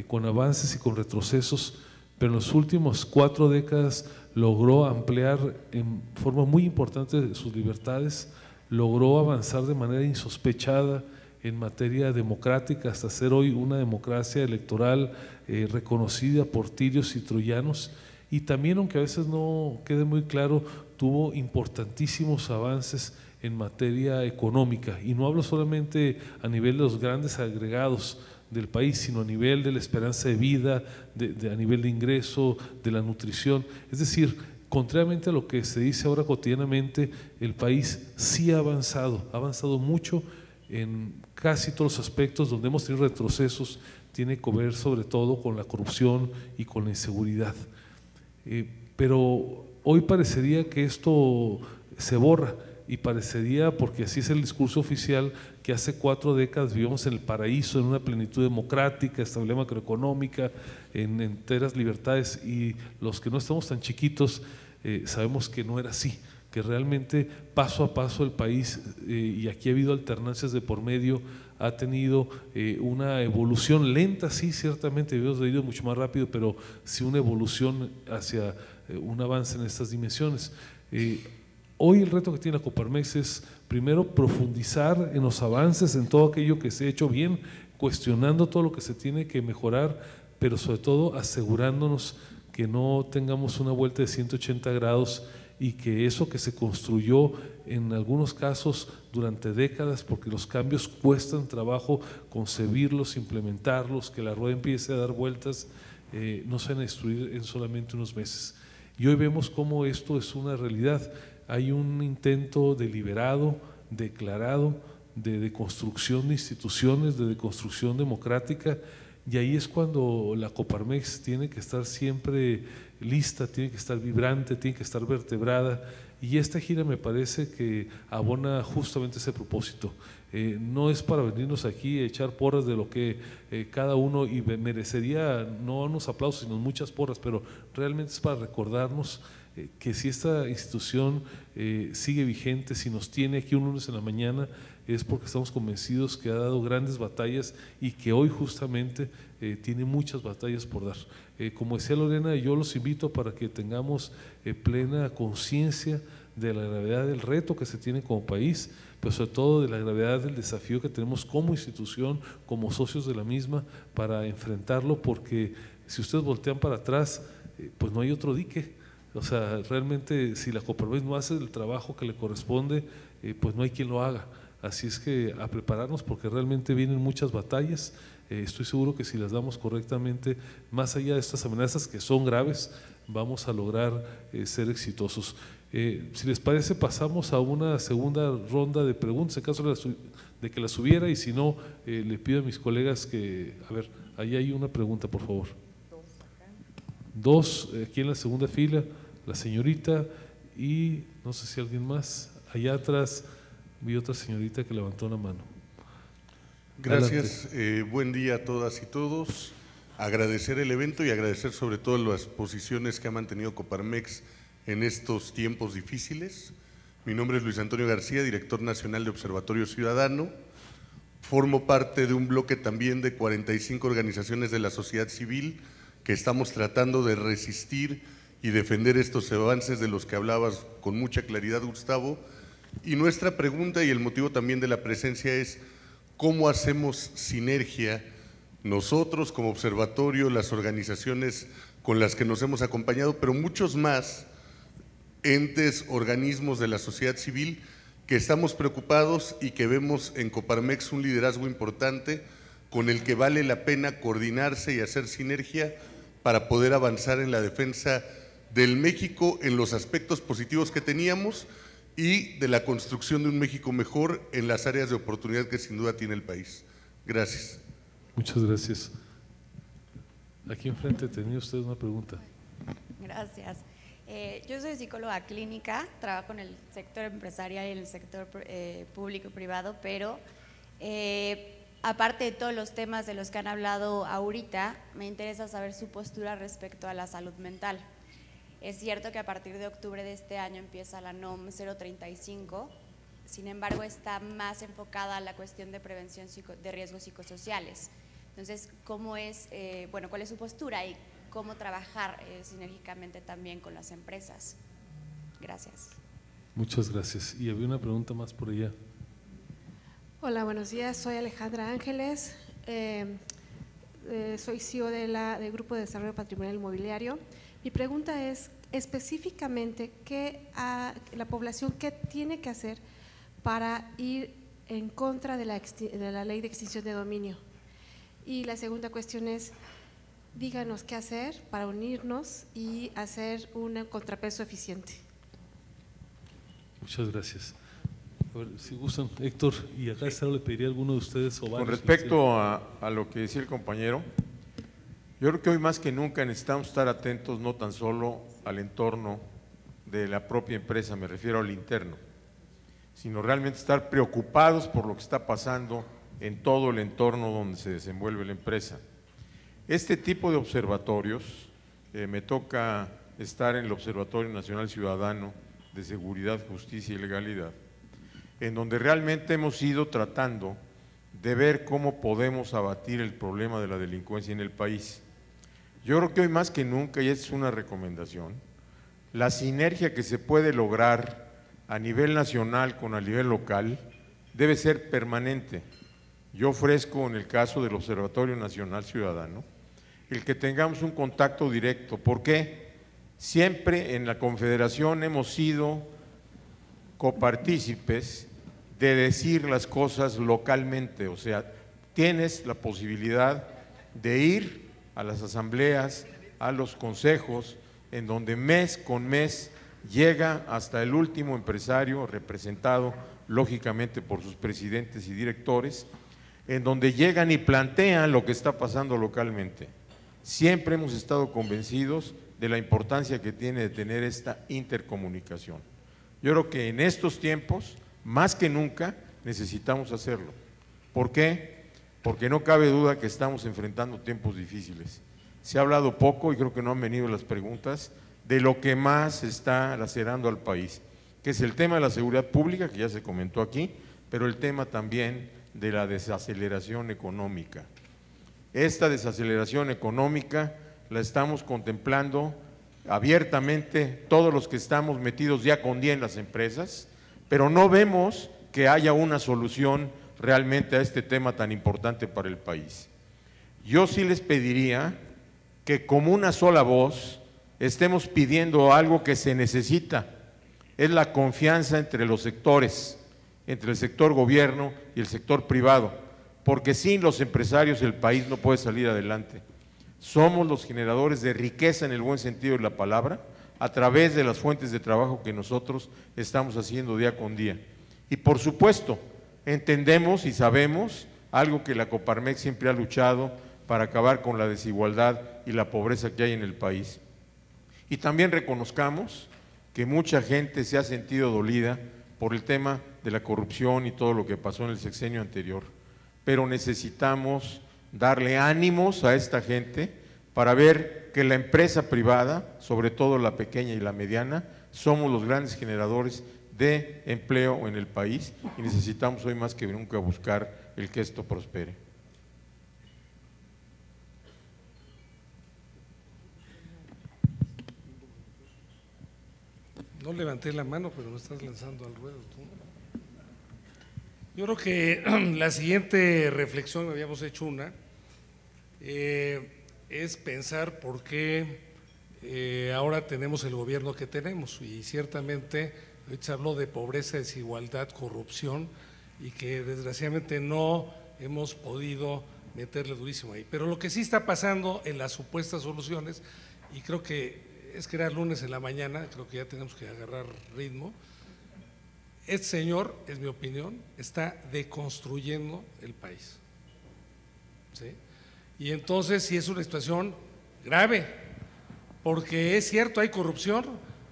con avances y con retrocesos, pero en las últimas 4 décadas logró ampliar en forma muy importante sus libertades, logró avanzar de manera insospechada en materia democrática hasta ser hoy una democracia electoral reconocida por tirios y troyanos, y también, aunque a veces no quede muy claro, tuvo importantísimos avances en materia económica, y no hablo solamente a nivel de los grandes agregados del país, sino a nivel de la esperanza de vida, a nivel de ingreso, de la nutrición. Es decir, contrariamente a lo que se dice ahora cotidianamente, el país sí ha avanzado mucho en casi todos los aspectos. Donde hemos tenido retrocesos tiene que ver sobre todo con la corrupción y con la inseguridad. Pero hoy parecería que esto se borra, y parecería, porque así es el discurso oficial, que hace 4 décadas vivíamos en el paraíso, en una plenitud democrática, estabilidad macroeconómica, en enteras libertades, y los que no estamos tan chiquitos sabemos que no era así, que realmente paso a paso el país, y aquí ha habido alternancias de por medio, ha tenido una evolución lenta, sí, ciertamente debemos de ir mucho más rápido, pero sí una evolución hacia un avance en estas dimensiones. Hoy el reto que tiene la Coparmex es primero profundizar en los avances, en todo aquello que se ha hecho bien, cuestionando todo lo que se tiene que mejorar, pero sobre todo asegurándonos que no tengamos una vuelta de 180 grados y que eso que se construyó en algunos casos durante décadas, porque los cambios cuestan trabajo concebirlos, implementarlos, que la rueda empiece a dar vueltas, no se van a destruir en solamente unos meses. Y hoy vemos cómo esto es una realidad. Hay un intento deliberado, declarado, de deconstrucción de instituciones, de deconstrucción democrática, y ahí es cuando la Coparmex tiene que estar siempre lista, tiene que estar vibrante, tiene que estar vertebrada, y esta gira me parece que abona justamente ese propósito. No es para venirnos aquí a echar porras de lo que cada uno, y merecería no unos aplausos sino muchas porras, pero realmente es para recordarnos que si esta institución sigue vigente, si nos tiene aquí un lunes en la mañana, es porque estamos convencidos que ha dado grandes batallas y que hoy justamente tiene muchas batallas por dar. Como decía Lorena, yo los invito para que tengamos plena conciencia de la gravedad del reto que se tiene como país, pero sobre todo de la gravedad del desafío que tenemos como institución, como socios de la misma, para enfrentarlo, porque si ustedes voltean para atrás, pues no hay otro dique. O sea, realmente si la Coparmex no hace el trabajo que le corresponde, pues no hay quien lo haga. Así es que a prepararnos, porque realmente vienen muchas batallas. Estoy seguro que si las damos correctamente, más allá de estas amenazas que son graves, vamos a lograr ser exitosos. Si les parece, pasamos a una segunda ronda de preguntas en caso de que las hubiera, y si no, le pido a mis colegas que, a ver, ahí hay una pregunta, por favor. Dos, aquí en la segunda fila, la señorita, y no sé si alguien más, allá atrás vi otra señorita que levantó la mano. Gracias, buen día a todas y todos. Agradecer el evento y agradecer sobre todo las posiciones que ha mantenido Coparmex en estos tiempos difíciles. Mi nombre es Luis Antonio García, director nacional de Observatorio Ciudadano. Formo parte de un bloque también de 45 organizaciones de la sociedad civil que estamos tratando de resistir y defender estos avances de los que hablabas con mucha claridad, Gustavo. Y nuestra pregunta y el motivo también de la presencia es ¿cómo hacemos sinergia nosotros como observatorio, las organizaciones con las que nos hemos acompañado, pero muchos más entes, organismos de la sociedad civil que estamos preocupados y que vemos en Coparmex un liderazgo importante con el que vale la pena coordinarse y hacer sinergia para poder avanzar en la defensa del México en los aspectos positivos que teníamos y de la construcción de un México mejor en las áreas de oportunidad que sin duda tiene el país? Gracias. Muchas gracias. Aquí enfrente tenía usted una pregunta. Gracias. Yo soy psicóloga clínica, trabajo en el sector empresarial y en el sector público y privado, pero aparte de todos los temas de los que han hablado ahorita, me interesa saber su postura respecto a la salud mental. Es cierto que a partir de octubre de este año empieza la NOM 035, sin embargo está más enfocada a la cuestión de prevención de riesgos psicosociales. Entonces, ¿cuál es su postura y cómo trabajar sinérgicamente también con las empresas? Gracias. Muchas gracias. Y había una pregunta más por allá. Hola, buenos días. Soy Alejandra Ángeles. Soy CEO del Grupo de Desarrollo Patrimonial Inmobiliario. Mi pregunta es específicamente la población qué tiene que hacer para ir en contra de la ley de extinción de dominio. Y la segunda cuestión es, díganos qué hacer para unirnos y hacer un contrapeso eficiente. Muchas gracias. A ver, si gustan, Héctor, y acá le pediría a alguno de ustedes o varios. Con respecto a lo que decía el compañero, yo creo que hoy más que nunca necesitamos estar atentos no tan solo al entorno de la propia empresa, me refiero al interno, sino realmente estar preocupados por lo que está pasando en todo el entorno donde se desenvuelve la empresa. Este tipo de observatorios, me toca estar en el Observatorio Nacional Ciudadano de Seguridad, Justicia y Legalidad, en donde realmente hemos ido tratando de ver cómo podemos abatir el problema de la delincuencia en el país. Yo creo que hoy más que nunca, y esta es una recomendación, la sinergia que se puede lograr a nivel nacional con a nivel local debe ser permanente. Yo ofrezco, en el caso del Observatorio Nacional Ciudadano, el que tengamos un contacto directo. ¿Por qué? Siempre en la Confederación hemos sido copartícipes de decir las cosas localmente, o sea, tienes la posibilidad de ir a las asambleas, a los consejos, en donde mes con mes llega hasta el último empresario, representado lógicamente por sus presidentes y directores, en donde llegan y plantean lo que está pasando localmente. Siempre hemos estado convencidos de la importancia que tiene de tener esta intercomunicación. Yo creo que en estos tiempos, más que nunca, necesitamos hacerlo. ¿Por qué? Porque no cabe duda que estamos enfrentando tiempos difíciles. Se ha hablado poco, y creo que no han venido las preguntas, de lo que más está lacerando al país, que es el tema de la seguridad pública, que ya se comentó aquí, pero el tema también de la desaceleración económica. Esta desaceleración económica la estamos contemplando abiertamente todos los que estamos metidos ya con día en las empresas, pero no vemos que haya una solución realmente a este tema tan importante para el país. Yo sí les pediría que como una sola voz estemos pidiendo algo que se necesita, es la confianza entre los sectores, entre el sector gobierno y el sector privado, porque sin los empresarios el país no puede salir adelante. Somos los generadores de riqueza en el buen sentido de la palabra, a través de las fuentes de trabajo que nosotros estamos haciendo día con día. Y por supuesto, entendemos y sabemos algo que la Coparmex siempre ha luchado para acabar con la desigualdad y la pobreza que hay en el país. Y también reconozcamos que mucha gente se ha sentido dolida por el tema de la corrupción y todo lo que pasó en el sexenio anterior, pero necesitamos darle ánimos a esta gente para ver que la empresa privada, sobre todo la pequeña y la mediana, somos los grandes generadores de empleo en el país y necesitamos hoy más que nunca buscar el que esto prospere. No levanté la mano, pero me estás lanzando al ruedo tú. Yo creo que la siguiente reflexión, habíamos hecho una, es pensar por qué ahora tenemos el gobierno que tenemos, y ciertamente hoy se habló de pobreza, desigualdad, corrupción, y que desgraciadamente no hemos podido meterle durísimo ahí. Pero lo que sí está pasando en las supuestas soluciones, y creo que es que era lunes en la mañana, creo que ya tenemos que agarrar ritmo. Este señor, es mi opinión, está deconstruyendo el país, ¿sí? Y entonces sí es una situación grave, porque es cierto, hay corrupción,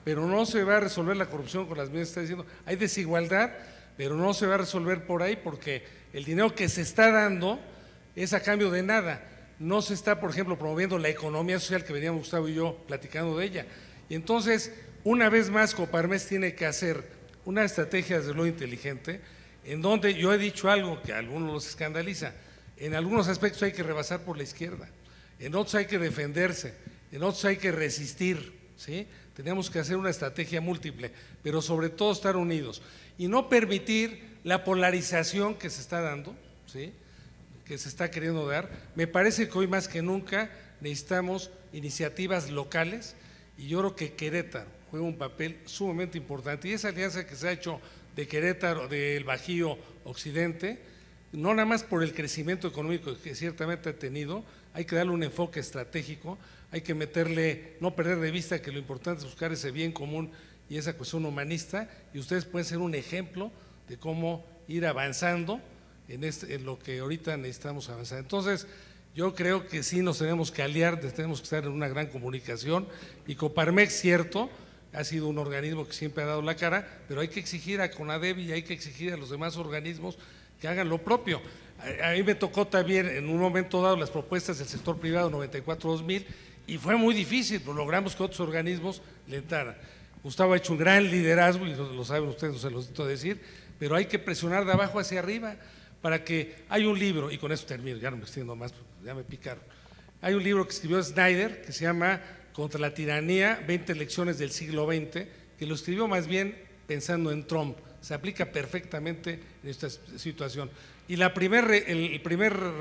pero no se va a resolver la corrupción con las medidas que está diciendo. Hay desigualdad, pero no se va a resolver por ahí, porque el dinero que se está dando es a cambio de nada. No se está, por ejemplo, promoviendo la economía social que veníamos Gustavo y yo platicando de ella. Y entonces, una vez más, Coparmex tiene que hacer una estrategia desde luego inteligente, en donde yo he dicho algo que a algunos los escandaliza. En algunos aspectos hay que rebasar por la izquierda, en otros hay que defenderse, en otros hay que resistir, ¿sí? Tenemos que hacer una estrategia múltiple, pero sobre todo estar unidos y no permitir la polarización que se está dando, ¿sí?, que se está queriendo dar. Me parece que hoy más que nunca necesitamos iniciativas locales, y yo creo que Querétaro juega un papel sumamente importante, y esa alianza que se ha hecho de Querétaro, del Bajío Occidente, no nada más por el crecimiento económico que ciertamente ha tenido, hay que darle un enfoque estratégico, hay que meterle, no perder de vista que lo importante es buscar ese bien común y esa cuestión humanista, y ustedes pueden ser un ejemplo de cómo ir avanzando en lo que ahorita necesitamos avanzar. Entonces, yo creo que sí nos tenemos que aliar, tenemos que estar en una gran comunicación, y Coparmex, cierto, ha sido un organismo que siempre ha dado la cara, pero hay que exigir a CONADEV y hay que exigir a los demás organismos que hagan lo propio. A mí me tocó también en un momento dado las propuestas del sector privado 94-2000, y fue muy difícil, pero logramos que otros organismos le entraran. Gustavo ha hecho un gran liderazgo, y lo saben ustedes, no se los necesito decir, pero hay que presionar de abajo hacia arriba, para que… Hay un libro, y con eso termino, ya no me extiendo más, ya me picaron. Hay un libro que escribió Snyder, que se llama Contra la tiranía, 20 lecciones del siglo XX, que lo escribió más bien pensando en Trump. se aplica perfectamente en esta situación. Y la primera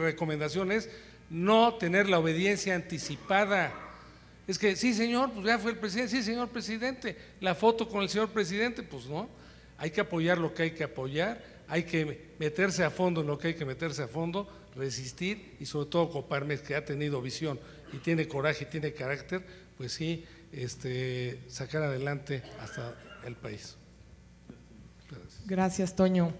recomendación es no tener la obediencia anticipada. Es que, sí señor, pues ya fue el presidente, sí señor presidente, la foto con el señor presidente, pues no, hay que apoyar lo que hay que apoyar, hay que meterse a fondo en lo que hay que meterse a fondo, resistir, y sobre todo Coparmex, que ha tenido visión y tiene coraje y tiene carácter, pues sí, sacar adelante hasta el país. Gracias, Toño.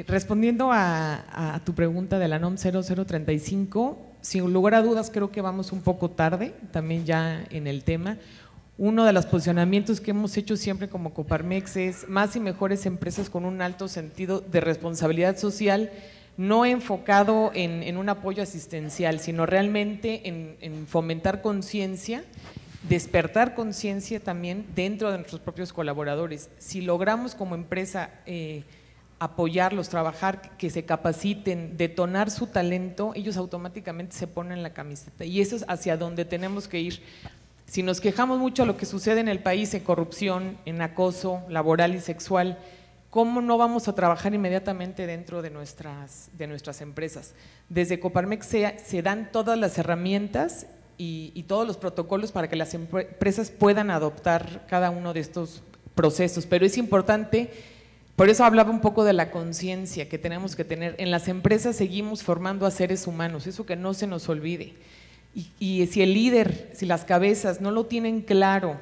Respondiendo a tu pregunta de la NOM 0035, sin lugar a dudas creo que vamos un poco tarde también ya en el tema. Uno de los posicionamientos que hemos hecho siempre como Coparmex es más y mejores empresas con un alto sentido de responsabilidad social, no enfocado en un apoyo asistencial, sino realmente en fomentar conciencia, despertar conciencia también dentro de nuestros propios colaboradores. Si logramos como empresa apoyarlos, trabajar, que se capaciten, detonar su talento, ellos automáticamente se ponen la camiseta, y eso es hacia donde tenemos que ir. Si nos quejamos mucho de lo que sucede en el país en corrupción, en acoso laboral y sexual, ¿cómo no vamos a trabajar inmediatamente dentro de nuestras empresas? Desde Coparmex se dan todas las herramientas y todos los protocolos para que las empresas puedan adoptar cada uno de estos procesos, pero es importante. Por eso hablaba un poco de la conciencia que tenemos que tener. En las empresas seguimos formando a seres humanos, eso que no se nos olvide. Y si el líder, si las cabezas no lo tienen claro,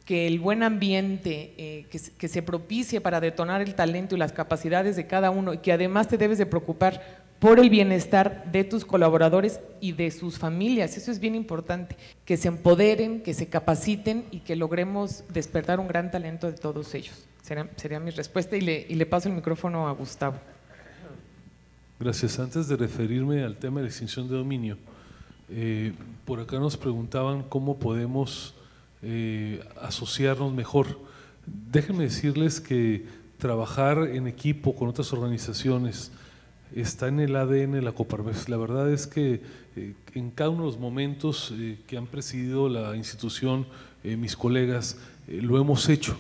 que el buen ambiente que se propicie para detonar el talento y las capacidades de cada uno, y que además te debes de preocupar por el bienestar de tus colaboradores y de sus familias, eso es bien importante, que se empoderen, que se capaciten y que logremos despertar un gran talento de todos ellos. Sería mi respuesta, y le paso el micrófono a Gustavo. Gracias. Antes de referirme al tema de la extinción de dominio, por acá nos preguntaban cómo podemos asociarnos mejor. Déjenme decirles que trabajar en equipo con otras organizaciones está en el ADN de la Coparmex. La verdad es que en cada uno de los momentos que han presidido la institución, mis colegas, lo hemos hecho.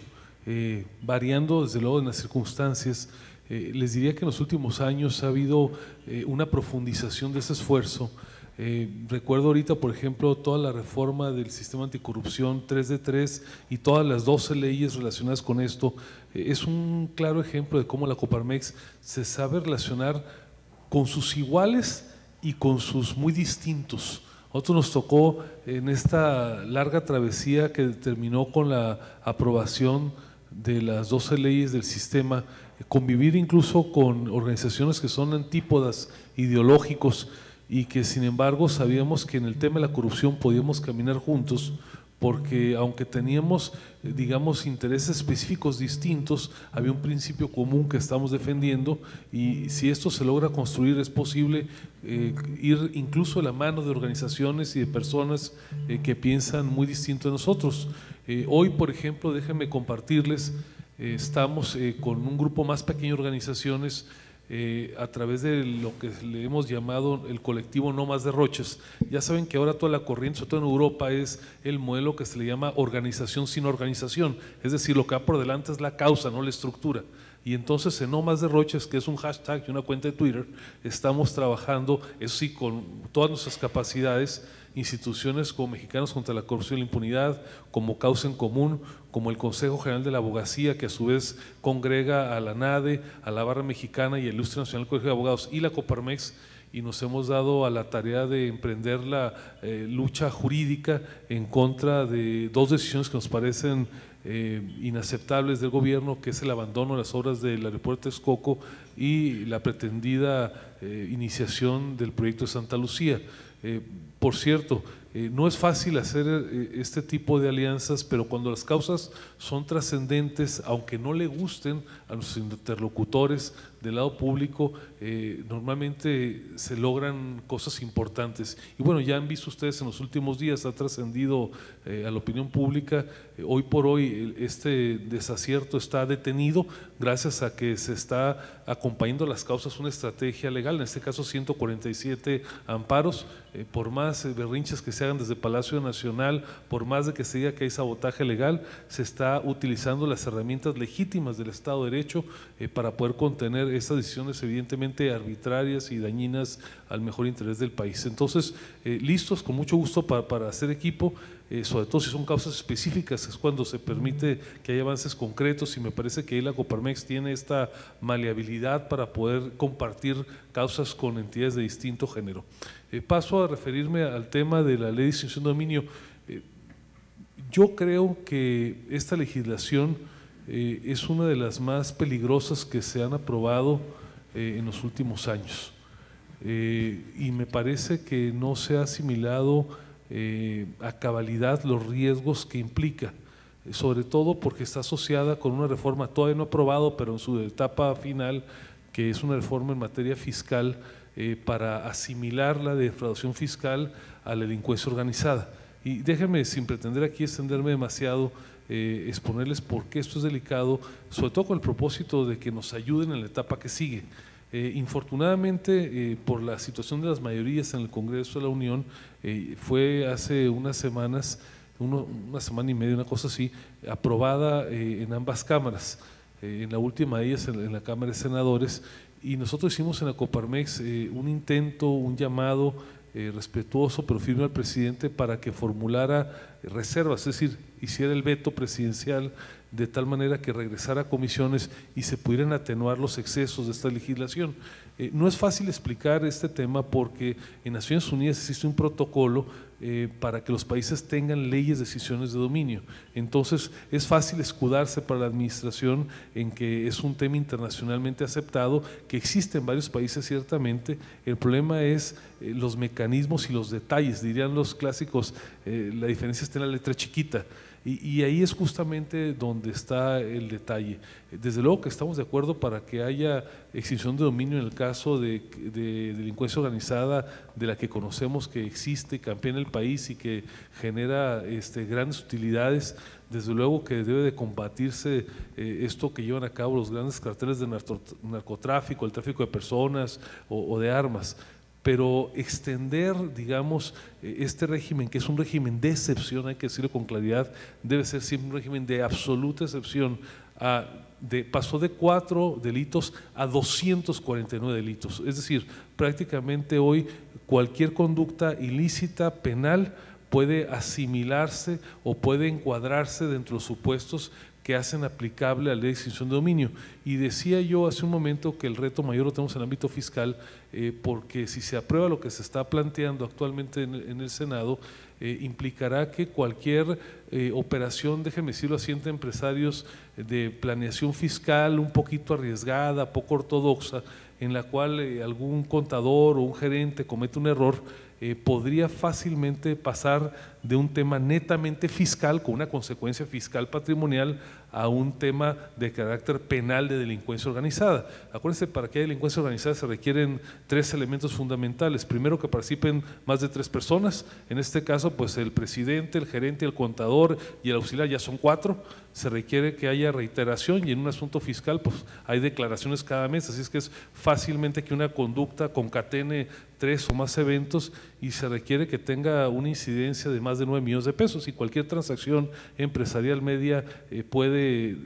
Variando desde luego en las circunstancias. Les diría que en los últimos años ha habido una profundización de ese esfuerzo. Recuerdo ahorita, por ejemplo, toda la reforma del sistema anticorrupción 3 de 3 y todas las 12 leyes relacionadas con esto. Es un claro ejemplo de cómo la Coparmex se sabe relacionar con sus iguales y con sus muy distintos. A nosotros nos tocó en esta larga travesía que terminó con la aprobación de las 12 leyes del sistema, convivir incluso con organizaciones que son antípodas ideológicos y que sin embargo sabíamos que en el tema de la corrupción podíamos caminar juntos, porque aunque teníamos, digamos, intereses específicos distintos, había un principio común que estamos defendiendo, y si esto se logra construir es posible ir incluso de la mano de organizaciones y de personas que piensan muy distinto de nosotros. Hoy, por ejemplo, déjenme compartirles, estamos con un grupo más pequeño de organizaciones a través de lo que le hemos llamado el colectivo No Más Derroches. Ya saben que ahora toda la corriente, sobre todo en Europa, es el modelo que se le llama organización sin organización, es decir, lo que va por delante es la causa, no la estructura. Y entonces en No Más Derroches, que es un hashtag y una cuenta de Twitter, estamos trabajando, eso sí, con todas nuestras capacidades, instituciones como Mexicanos contra la Corrupción y la Impunidad, como Causa en Común, como el Consejo General de la Abogacía, que a su vez congrega a la NADE, a la Barra Mexicana y el Ilustre Nacional Colegio de Abogados y la Coparmex, y nos hemos dado a la tarea de emprender la lucha jurídica en contra de dos decisiones que nos parecen inaceptables del gobierno, que es el abandono de las obras del aeropuerto de Texcoco y la pretendida iniciación del proyecto de Santa Lucía. Por cierto, no es fácil hacer este tipo de alianzas, pero cuando las causas son trascendentes, aunque no le gusten a los interlocutores del lado público, normalmente se logran cosas importantes. Y bueno, ya han visto ustedes en los últimos días, ha trascendido a la opinión pública. Hoy por hoy este desacierto está detenido gracias a que se está acompañando las causas una estrategia legal, en este caso 147 amparos, por más berrinches que se se hagan desde Palacio Nacional, por más de que se diga que hay sabotaje legal, se está utilizando las herramientas legítimas del Estado de Derecho para poder contener estas decisiones evidentemente arbitrarias y dañinas al mejor interés del país. Entonces, listos, con mucho gusto para hacer equipo, sobre todo si son causas específicas, es cuando se permite que haya avances concretos, y me parece que ahí la Coparmex tiene esta maleabilidad para poder compartir causas con entidades de distinto género. Paso a referirme al tema de la ley de extinción de dominio. Yo creo que esta legislación es una de las más peligrosas que se han aprobado en los últimos años, y me parece que no se ha asimilado a cabalidad los riesgos que implica, sobre todo porque está asociada con una reforma todavía no aprobada, pero en su etapa final, que es una reforma en materia fiscal para asimilar la defraudación fiscal a la delincuencia organizada. Y déjenme, sin pretender aquí extenderme demasiado, exponerles por qué esto es delicado, sobre todo con el propósito de que nos ayuden en la etapa que sigue. Infortunadamente, por la situación de las mayorías en el Congreso de la Unión, fue hace unas semanas, una semana y media, una cosa así, aprobada en ambas cámaras, en la última de ellas en la Cámara de Senadores, y nosotros hicimos en la Coparmex un intento, un llamado respetuoso pero firme al presidente para que formulara reservas, es decir, hiciera el veto presidencial de tal manera que regresara a comisiones y se pudieran atenuar los excesos de esta legislación. No es fácil explicar este tema porque en Naciones Unidas existe un protocolo para que los países tengan leyes de extinciones de dominio. Entonces es fácil escudarse para la administración en que es un tema internacionalmente aceptado, que existe en varios países ciertamente. El problema es los mecanismos y los detalles, dirían los clásicos, la diferencia está en la letra chiquita. Y ahí es justamente donde está el detalle. Desde luego que estamos de acuerdo para que haya extinción de dominio en el caso de delincuencia organizada, de la que conocemos que existe, campea en el país y que genera grandes utilidades. Desde luego que debe de combatirse esto que llevan a cabo los grandes carteles de narcotráfico, el tráfico de personas o de armas. Pero extender, digamos, este régimen, que es un régimen de excepción, hay que decirlo con claridad, debe ser siempre un régimen de absoluta excepción. Pasó de 4 delitos a 249 delitos, es decir, prácticamente hoy cualquier conducta ilícita penal puede asimilarse o puede encuadrarse dentro de los supuestos que hacen aplicable a la ley de extinción de dominio. Y decía yo hace un momento que el reto mayor lo tenemos en el ámbito fiscal, porque si se aprueba lo que se está planteando actualmente en el Senado, implicará que cualquier operación, déjenme decirlo así, entre empresarios de planeación fiscal un poquito arriesgada, poco ortodoxa, en la cual algún contador o un gerente comete un error, podría fácilmente pasar de un tema netamente fiscal, con una consecuencia fiscal patrimonial, a un tema de carácter penal de delincuencia organizada. Acuérdense, para que haya delincuencia organizada se requieren 3 elementos fundamentales. Primero, que participen más de 3 personas, en este caso pues el presidente, el gerente, el contador y el auxiliar ya son 4. Se requiere que haya reiteración, y en un asunto fiscal pues hay declaraciones cada mes, así es que es fácilmente que una conducta concatene 3 o más eventos, y se requiere que tenga una incidencia de más de 9 millones de pesos, y cualquier transacción empresarial media puede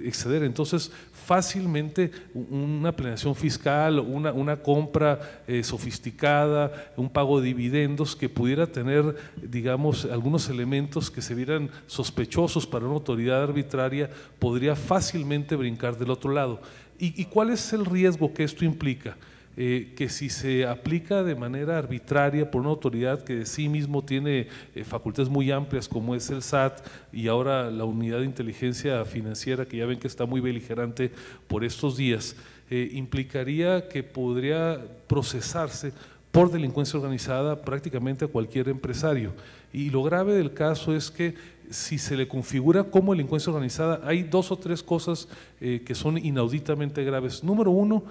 exceder. Entonces fácilmente una planeación fiscal, una compra sofisticada, un pago de dividendos que pudiera tener, digamos, algunos elementos que se vieran sospechosos para una autoridad arbitraria, podría fácilmente brincar del otro lado. ¿Y cuál es el riesgo que esto implica? Que si se aplica de manera arbitraria por una autoridad que de sí mismo tiene facultades muy amplias, como es el SAT y ahora la Unidad de Inteligencia Financiera, que ya ven que está muy beligerante por estos días, implicaría que podría procesarse por delincuencia organizada prácticamente a cualquier empresario. Y lo grave del caso es que si se le configura como delincuencia organizada, hay 2 o 3 cosas que son inauditamente graves. Número 1,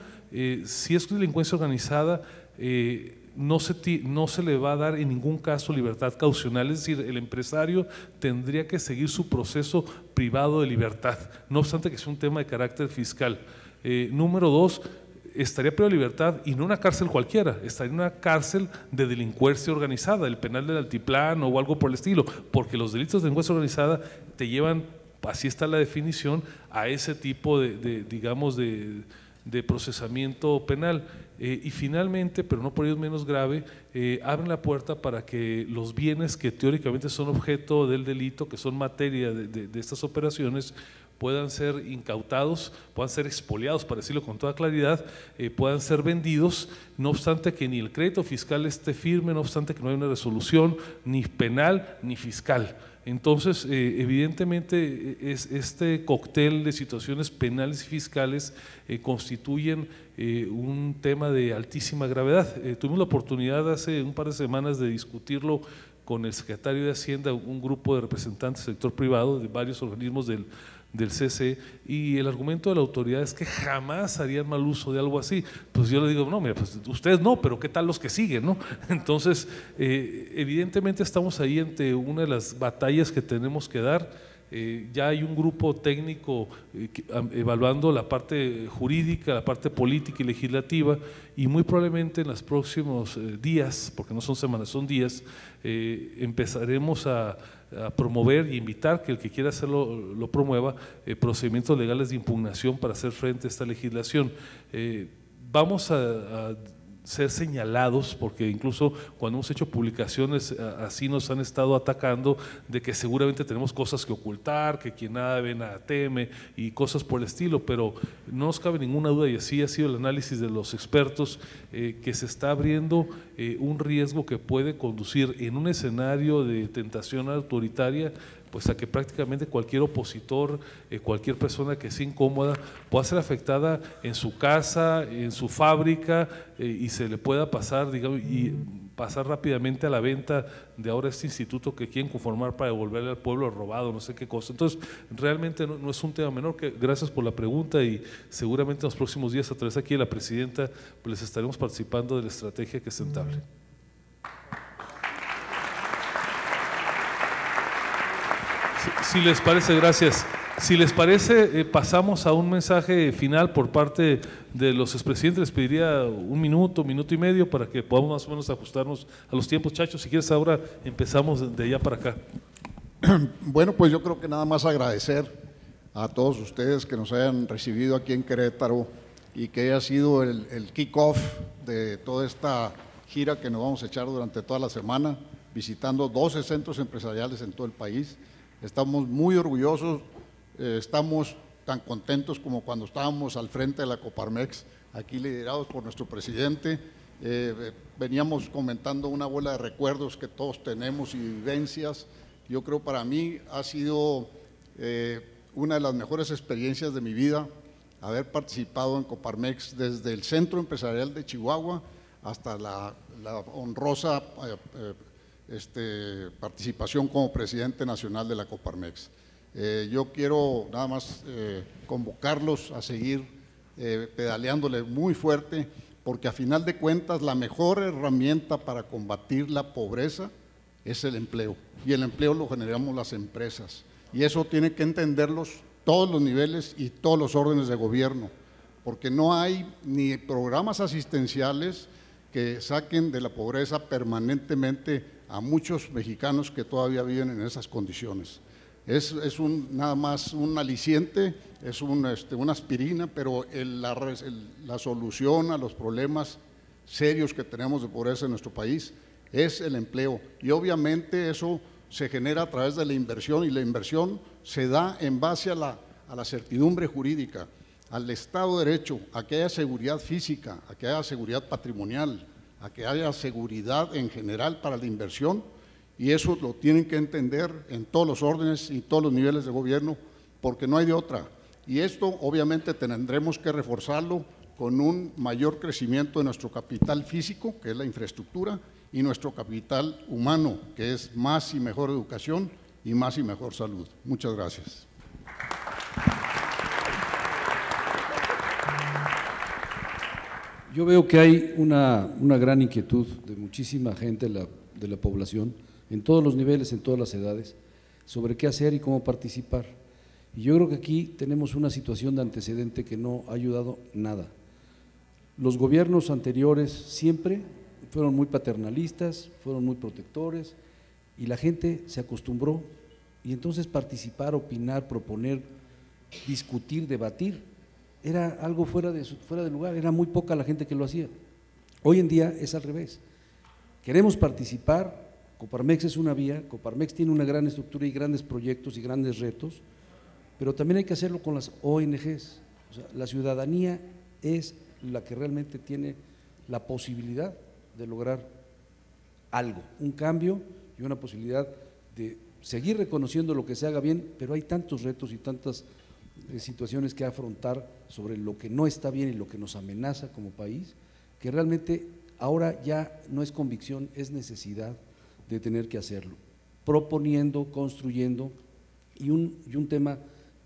si es delincuencia organizada, no se le va a dar en ningún caso libertad caucional, es decir, el empresario tendría que seguir su proceso privado de libertad, no obstante que sea un tema de carácter fiscal. Número 2, estaría privado de libertad y no una cárcel cualquiera, estaría en una cárcel de delincuencia organizada, el penal del Altiplano o algo por el estilo, porque los delitos de delincuencia organizada te llevan, así está la definición, a ese tipo digamos, de procesamiento penal. Y finalmente, pero no por ello menos grave, abren la puerta para que los bienes que teóricamente son objeto del delito, que son materia de estas operaciones, puedan ser incautados, puedan ser expoliados, para decirlo con toda claridad, puedan ser vendidos, no obstante que ni el crédito fiscal esté firme, no obstante que no haya una resolución ni penal ni fiscal. Entonces, evidentemente, este cóctel de situaciones penales y fiscales constituyen un tema de altísima gravedad. Tuvimos la oportunidad hace un par de semanas de discutirlo con el secretario de Hacienda, un grupo de representantes del sector privado, de varios organismos del CC, y el argumento de la autoridad es que jamás harían mal uso de algo así. Pues yo le digo, no, mira, pues ustedes no, pero ¿qué tal los que siguen, no? Entonces, evidentemente estamos ahí ante una de las batallas que tenemos que dar. Ya hay un grupo técnico evaluando la parte jurídica, la parte política y legislativa, y muy probablemente en los próximos días, porque no son semanas, son días, empezaremos a promover y invitar que el que quiera hacerlo lo promueva, procedimientos legales de impugnación para hacer frente a esta legislación. Vamos a ser señalados, porque incluso cuando hemos hecho publicaciones así nos han estado atacando de que seguramente tenemos cosas que ocultar, que quien nada ve nada teme y cosas por el estilo, pero no nos cabe ninguna duda, y así ha sido el análisis de los expertos, que se está abriendo un riesgo que puede conducir en un escenario de tentación autoritaria, pues a que prácticamente cualquier opositor, cualquier persona que sea incómoda pueda ser afectada en su casa, en su fábrica, y se le pueda pasar, digamos, y pasar rápidamente a la venta de ahora este instituto que quieren conformar para devolverle al pueblo robado, no sé qué cosa. Entonces, realmente no es un tema menor. Gracias por la pregunta, y seguramente en los próximos días, a través aquí de la presidenta, pues les estaremos participando de la estrategia que se entable. Si les parece, gracias. Si les parece, pasamos a un mensaje final por parte de los expresidentes. Les pediría un minuto, minuto y medio para que podamos más o menos ajustarnos a los tiempos. Chacho, si quieres ahora empezamos de allá para acá. Bueno, pues yo creo que nada más agradecer a todos ustedes que nos hayan recibido aquí en Querétaro y que haya sido el kick-off de toda esta gira que nos vamos a echar durante toda la semana, visitando 12 centros empresariales en todo el país. Estamos muy orgullosos, estamos tan contentos como cuando estábamos al frente de la Coparmex, aquí liderados por nuestro presidente. Veníamos comentando una bola de recuerdos que todos tenemos y vivencias. Yo creo para mí ha sido una de las mejores experiencias de mi vida haber participado en Coparmex desde el Centro Empresarial de Chihuahua hasta la honrosa participación como presidente nacional de la Coparmex. Yo quiero nada más convocarlos a seguir pedaleándole muy fuerte, porque a final de cuentas la mejor herramienta para combatir la pobreza es el empleo, y el empleo lo generamos las empresas, y eso tiene que entenderlos todos los niveles y todos los órdenes de gobierno, porque no hay ni programas asistenciales que saquen de la pobreza permanentemente a muchos mexicanos que todavía viven en esas condiciones. Es nada más un aliciente, es una aspirina, pero la solución a los problemas serios que tenemos de pobreza en nuestro país es el empleo, y obviamente eso se genera a través de la inversión, y la inversión se da en base a la certidumbre jurídica, al Estado de Derecho, a que haya seguridad física, a que haya seguridad patrimonial, a que haya seguridad en general para la inversión, y eso lo tienen que entender en todos los órdenes y todos los niveles de gobierno, porque no hay de otra. Y esto obviamente tendremos que reforzarlo con un mayor crecimiento de nuestro capital físico, que es la infraestructura, y nuestro capital humano, que es más y mejor educación y más y mejor salud. Muchas gracias. Yo veo que hay una gran inquietud de muchísima gente de la población, en todos los niveles, en todas las edades, sobre qué hacer y cómo participar. Y yo creo que aquí tenemos una situación de antecedente que no ha ayudado nada. Los gobiernos anteriores siempre fueron muy paternalistas, fueron muy protectores y la gente se acostumbró, y entonces participar, opinar, proponer, discutir, debatir, era algo fuera de lugar, era muy poca la gente que lo hacía. Hoy en día es al revés. Queremos participar, Coparmex es una vía, Coparmex tiene una gran estructura y grandes proyectos y grandes retos, pero también hay que hacerlo con las ONGs. O sea, la ciudadanía es la que realmente tiene la posibilidad de lograr algo, un cambio y una posibilidad de seguir reconociendo lo que se haga bien, pero hay tantos retos y tantas situaciones que afrontar sobre lo que no está bien y lo que nos amenaza como país, que realmente ahora ya no es convicción, es necesidad de tener que hacerlo, proponiendo, construyendo, y un tema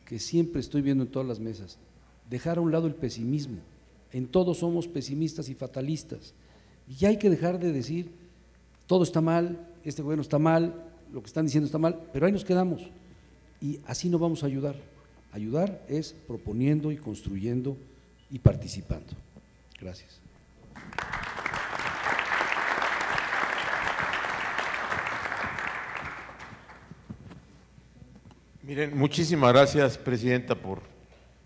que siempre estoy viendo en todas las mesas, dejar a un lado el pesimismo. En todo somos pesimistas y fatalistas, y ya hay que dejar de decir todo está mal, este gobierno está mal, lo que están diciendo está mal, pero ahí nos quedamos, y así no vamos a ayudar. Ayudar es proponiendo y construyendo y participando. Gracias. Miren, muchísimas gracias, Presidenta, por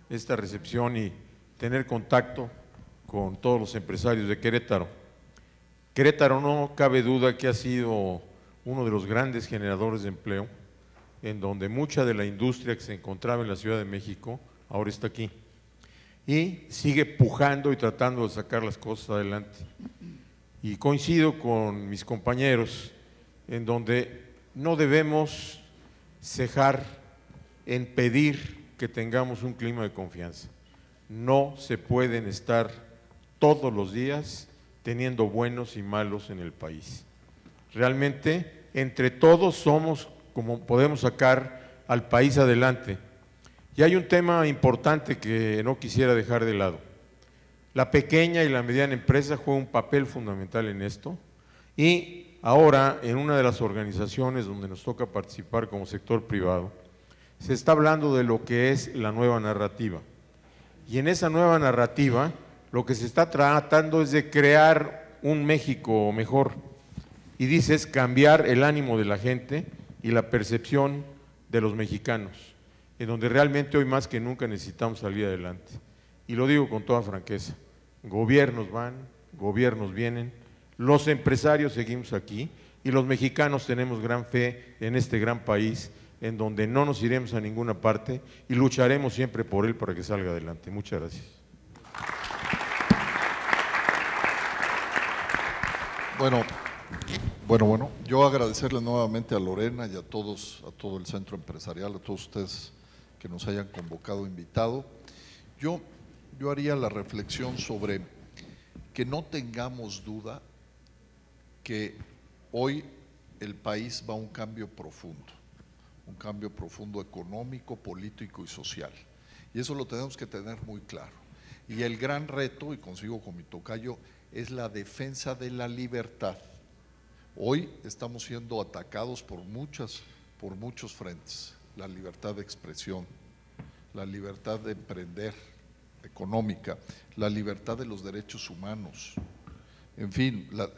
esta recepción y tener contacto con todos los empresarios de Querétaro. Querétaro, no cabe duda que ha sido uno de los grandes generadores de empleo, en donde mucha de la industria que se encontraba en la Ciudad de México ahora está aquí y sigue pujando y tratando de sacar las cosas adelante. Y coincido con mis compañeros en donde no debemos cejar en pedir que tengamos un clima de confianza. No se pueden estar todos los días teniendo buenos y malos en el país. Realmente, entre todos somos como podemos sacar al país adelante. Y hay un tema importante que no quisiera dejar de lado. La pequeña y la mediana empresa juega un papel fundamental en esto, y ahora en una de las organizaciones donde nos toca participar como sector privado, se está hablando de lo que es la nueva narrativa. Y en esa nueva narrativa lo que se está tratando es de crear un México mejor, y dice es cambiar el ánimo de la gente y la percepción de los mexicanos, en donde realmente hoy más que nunca necesitamos salir adelante. Y lo digo con toda franqueza, gobiernos van, gobiernos vienen, los empresarios seguimos aquí y los mexicanos tenemos gran fe en este gran país, en donde no nos iremos a ninguna parte y lucharemos siempre por él para que salga adelante. Muchas gracias. Bueno, yo agradecerle nuevamente a Lorena y a todo el centro empresarial, a todos ustedes que nos hayan convocado, invitado. Yo haría la reflexión sobre que no tengamos duda que hoy el país va a un cambio profundo económico, político y social. Y eso lo tenemos que tener muy claro. Y el gran reto, y consigo con mi tocayo, es la defensa de la libertad. Hoy estamos siendo atacados por muchos frentes: la libertad de expresión, la libertad de emprender económica, la libertad de los derechos humanos, en fin, la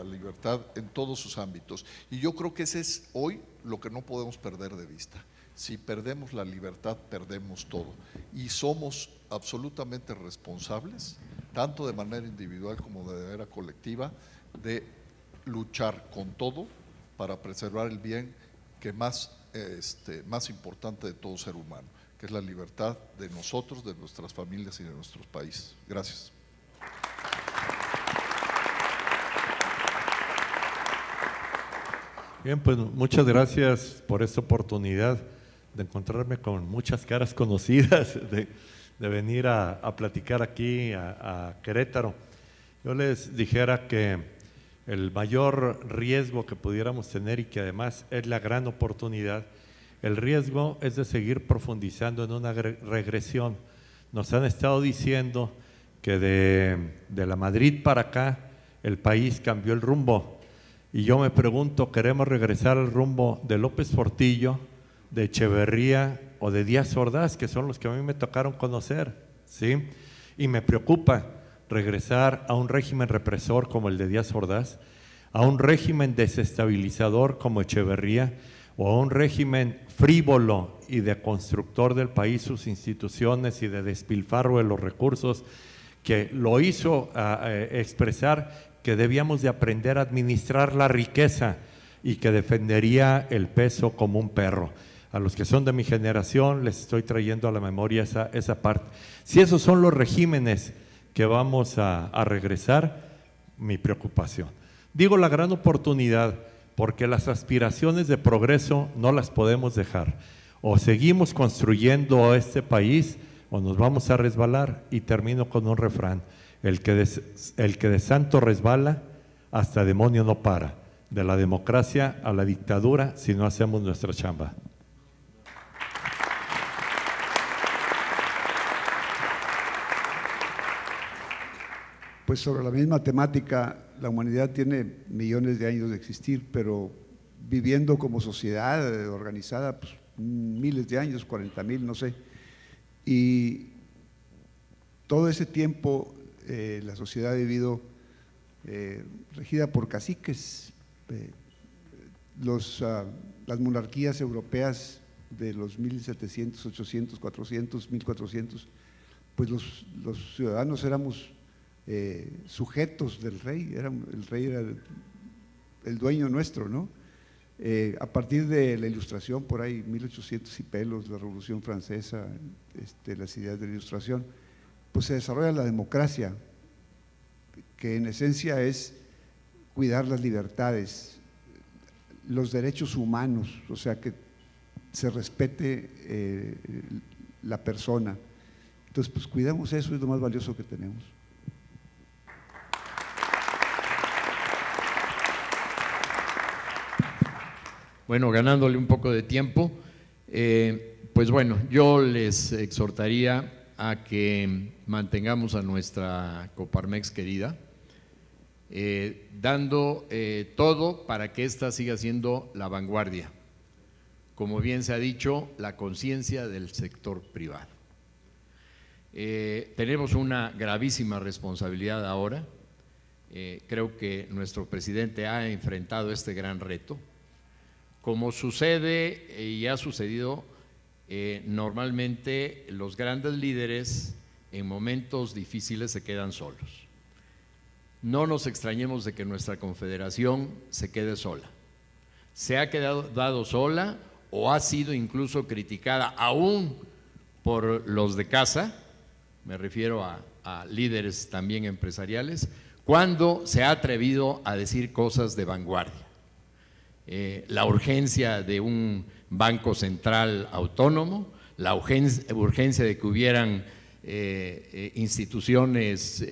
libertad en todos sus ámbitos. Y yo creo que ese es hoy lo que no podemos perder de vista. Si perdemos la libertad, perdemos todo. Y somos absolutamente responsables, tanto de manera individual como de manera colectiva, de luchar con todo para preservar el bien que más importante de todo ser humano, que es la libertad de nosotros, de nuestras familias y de nuestros países. Gracias. Bien, pues muchas gracias por esta oportunidad de encontrarme con muchas caras conocidas, de venir a platicar aquí a Querétaro. Yo les dijera que el mayor riesgo que pudiéramos tener, y que además es la gran oportunidad, el riesgo es de seguir profundizando en una regresión. Nos han estado diciendo que de la Madrid para acá el país cambió el rumbo, y yo me pregunto, ¿queremos regresar al rumbo de López Portillo, de Echeverría o de Díaz Ordaz, que son los que a mí me tocaron conocer? ¿Sí? y me preocupa regresar a un régimen represor como el de Díaz Ordaz, a un régimen desestabilizador como Echeverría, o a un régimen frívolo y de constructor del país, sus instituciones, y de despilfarro de los recursos, que lo hizo expresar que debíamos de aprender a administrar la riqueza y que defendería el peso como un perro. A los que son de mi generación les estoy trayendo a la memoria esa parte. Si esos son los regímenes que vamos a regresar, mi preocupación. Digo la gran oportunidad porque las aspiraciones de progreso no las podemos dejar. O seguimos construyendo este país o nos vamos a resbalar. Y termino con un refrán: el que de santo resbala, hasta demonio no para. De la democracia a la dictadura si no hacemos nuestra chamba. Pues sobre la misma temática, la humanidad tiene millones de años de existir, pero viviendo como sociedad organizada, pues, miles de años, 40,000, no sé. Y todo ese tiempo la sociedad ha vivido regida por caciques. Las monarquías europeas de los 1700, 800, 400, 1400, pues los ciudadanos éramos sujetos del rey, el rey era el dueño nuestro, ¿no? A partir de la Ilustración, por ahí, 1800 y pelos, la Revolución Francesa, las ideas de la Ilustración, pues se desarrolla la democracia, que en esencia es cuidar las libertades, los derechos humanos, o sea, que se respete la persona. Entonces, pues cuidamos eso, es lo más valioso que tenemos. Bueno, ganándole un poco de tiempo, pues bueno, yo les exhortaría a que mantengamos a nuestra Coparmex querida, dando todo para que ésta siga siendo la vanguardia, como bien se ha dicho, la conciencia del sector privado. Tenemos una gravísima responsabilidad ahora, creo que nuestro presidente ha enfrentado este gran reto. Como sucede y ha sucedido, normalmente los grandes líderes en momentos difíciles se quedan solos. No nos extrañemos de que nuestra confederación se quede sola. Se ha quedado sola o ha sido incluso criticada aún por los de casa, me refiero a líderes también empresariales, cuando se ha atrevido a decir cosas de vanguardia. La urgencia de un banco central autónomo, la urgencia de que hubieran instituciones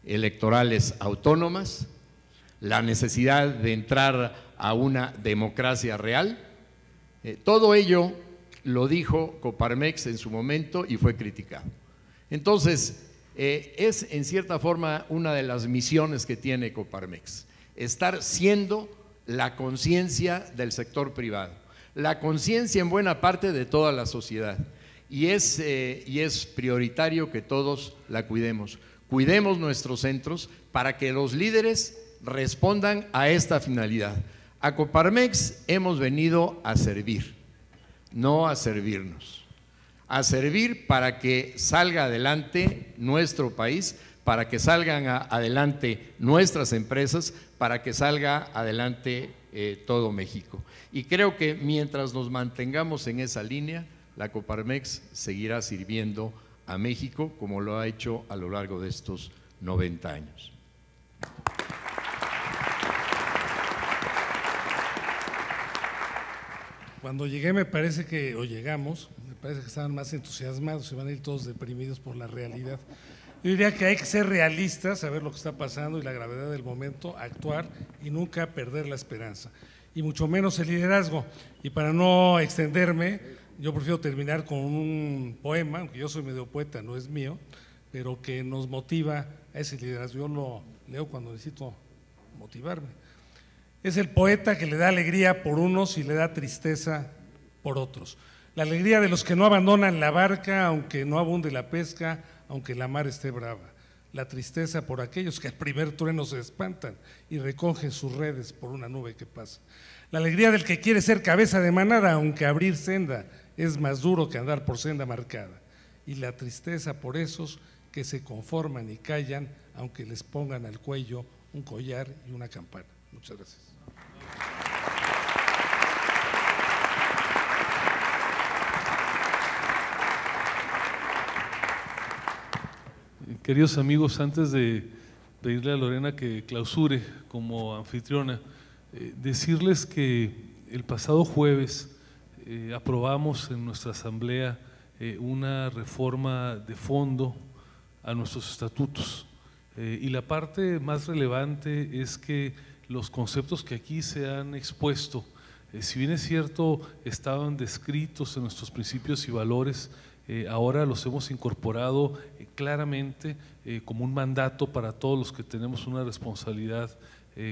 electorales autónomas, la necesidad de entrar a una democracia real, todo ello lo dijo Coparmex en su momento y fue criticado. Entonces, es en cierta forma una de las misiones que tiene Coparmex, estar siendo la conciencia del sector privado, la conciencia en buena parte de toda la sociedad, y es prioritario que todos la cuidemos. Cuidemos nuestros centros para que los líderes respondan a esta finalidad. A Coparmex hemos venido a servir, no a servirnos, a servir para que salga adelante nuestro país, para que salgan adelante nuestras empresas, para que salga adelante todo México. Y creo que mientras nos mantengamos en esa línea, la Coparmex seguirá sirviendo a México como lo ha hecho a lo largo de estos 90 años. Cuando llegué me parece que estaban más entusiasmados, se van a ir todos deprimidos por la realidad. Yo diría que hay que ser realistas, saber lo que está pasando y la gravedad del momento, actuar y nunca perder la esperanza, y mucho menos el liderazgo. Y para no extenderme, yo prefiero terminar con un poema, aunque yo soy medio poeta, no es mío, pero que nos motiva a ese liderazgo. Yo lo leo cuando necesito motivarme. Es el poeta que le da alegría por unos y le da tristeza por otros. La alegría de los que no abandonan la barca, aunque no abunde la pesca, aunque la mar esté brava. La tristeza por aquellos que al primer trueno se espantan y recogen sus redes por una nube que pasa. La alegría del que quiere ser cabeza de manada, aunque abrir senda es más duro que andar por senda marcada. Y la tristeza por esos que se conforman y callan, aunque les pongan al cuello un collar y una campana. Muchas gracias. Queridos amigos, antes de pedirle a Lorena que clausure como anfitriona, decirles que el pasado jueves aprobamos en nuestra asamblea una reforma de fondo a nuestros estatutos, y la parte más relevante es que los conceptos que aquí se han expuesto, si bien es cierto estaban descritos en nuestros principios y valores, ahora los hemos incorporado claramente como un mandato para todos los que tenemos una responsabilidad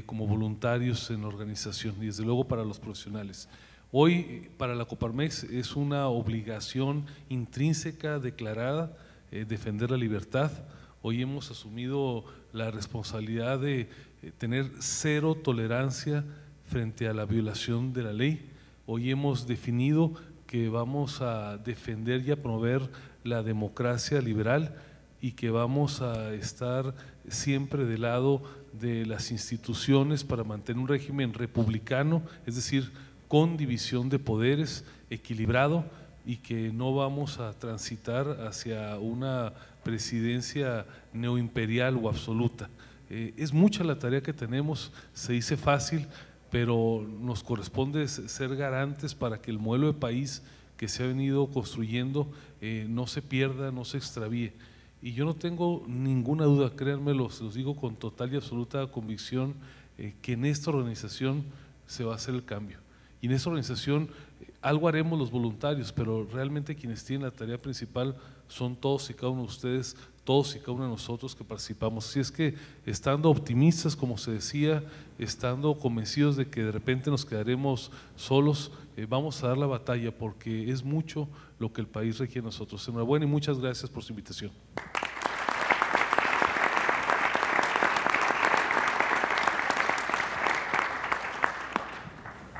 como voluntarios en la organización y desde luego para los profesionales. Hoy para la Coparmex es una obligación intrínseca, declarada, defender la libertad. Hoy hemos asumido la responsabilidad de tener cero tolerancia frente a la violación de la ley. Hoy hemos definido que vamos a defender y a promover la democracia liberal y que vamos a estar siempre del lado de las instituciones para mantener un régimen republicano, es decir, con división de poderes, equilibrado, y que no vamos a transitar hacia una presidencia neoimperial o absoluta. Es mucha la tarea que tenemos, se dice fácil, pero nos corresponde ser garantes para que el modelo de país que se ha venido construyendo no se pierda, no se extravíe. Y yo no tengo ninguna duda, créanmelo, se los digo con total y absoluta convicción, que en esta organización se va a hacer el cambio. Y en esta organización algo haremos los voluntarios, pero realmente quienes tienen la tarea principal son todos y cada uno de ustedes, todos y cada uno de nosotros que participamos. Así es que estando optimistas, como se decía, estando convencidos de que de repente nos quedaremos solos, vamos a dar la batalla porque es mucho lo que el país requiere de nosotros. Enhorabuena y muchas gracias por su invitación.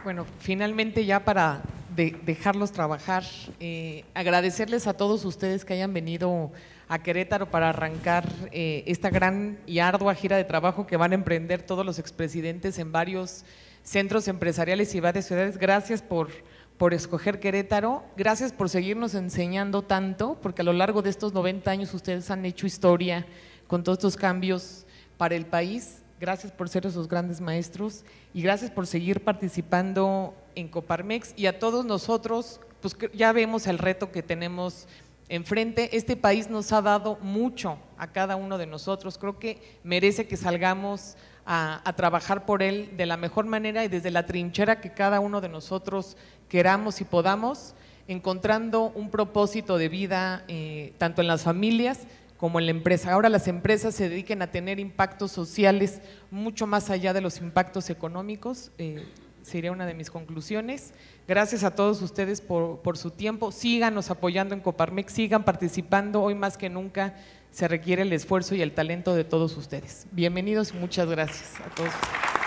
Bueno, finalmente ya para dejarlos trabajar, agradecerles a todos ustedes que hayan venido a Querétaro para arrancar esta gran y ardua gira de trabajo que van a emprender todos los expresidentes en varios centros empresariales y varias ciudades. Gracias por escoger Querétaro, gracias por seguirnos enseñando tanto, porque a lo largo de estos 90 años ustedes han hecho historia con todos estos cambios para el país. Gracias por ser esos grandes maestros y gracias por seguir participando en Coparmex, y a todos nosotros, pues ya vemos el reto que tenemos enfrente. Este país nos ha dado mucho a cada uno de nosotros, creo que merece que salgamos a trabajar por él de la mejor manera y desde la trinchera que cada uno de nosotros queramos y podamos, encontrando un propósito de vida tanto en las familias como en la empresa. Ahora las empresas se dediquen a tener impactos sociales mucho más allá de los impactos económicos, sería una de mis conclusiones. Gracias a todos ustedes por su tiempo, síganos apoyando en Coparmex, sigan participando, hoy más que nunca se requiere el esfuerzo y el talento de todos ustedes. Bienvenidos y muchas gracias a todos ustedes.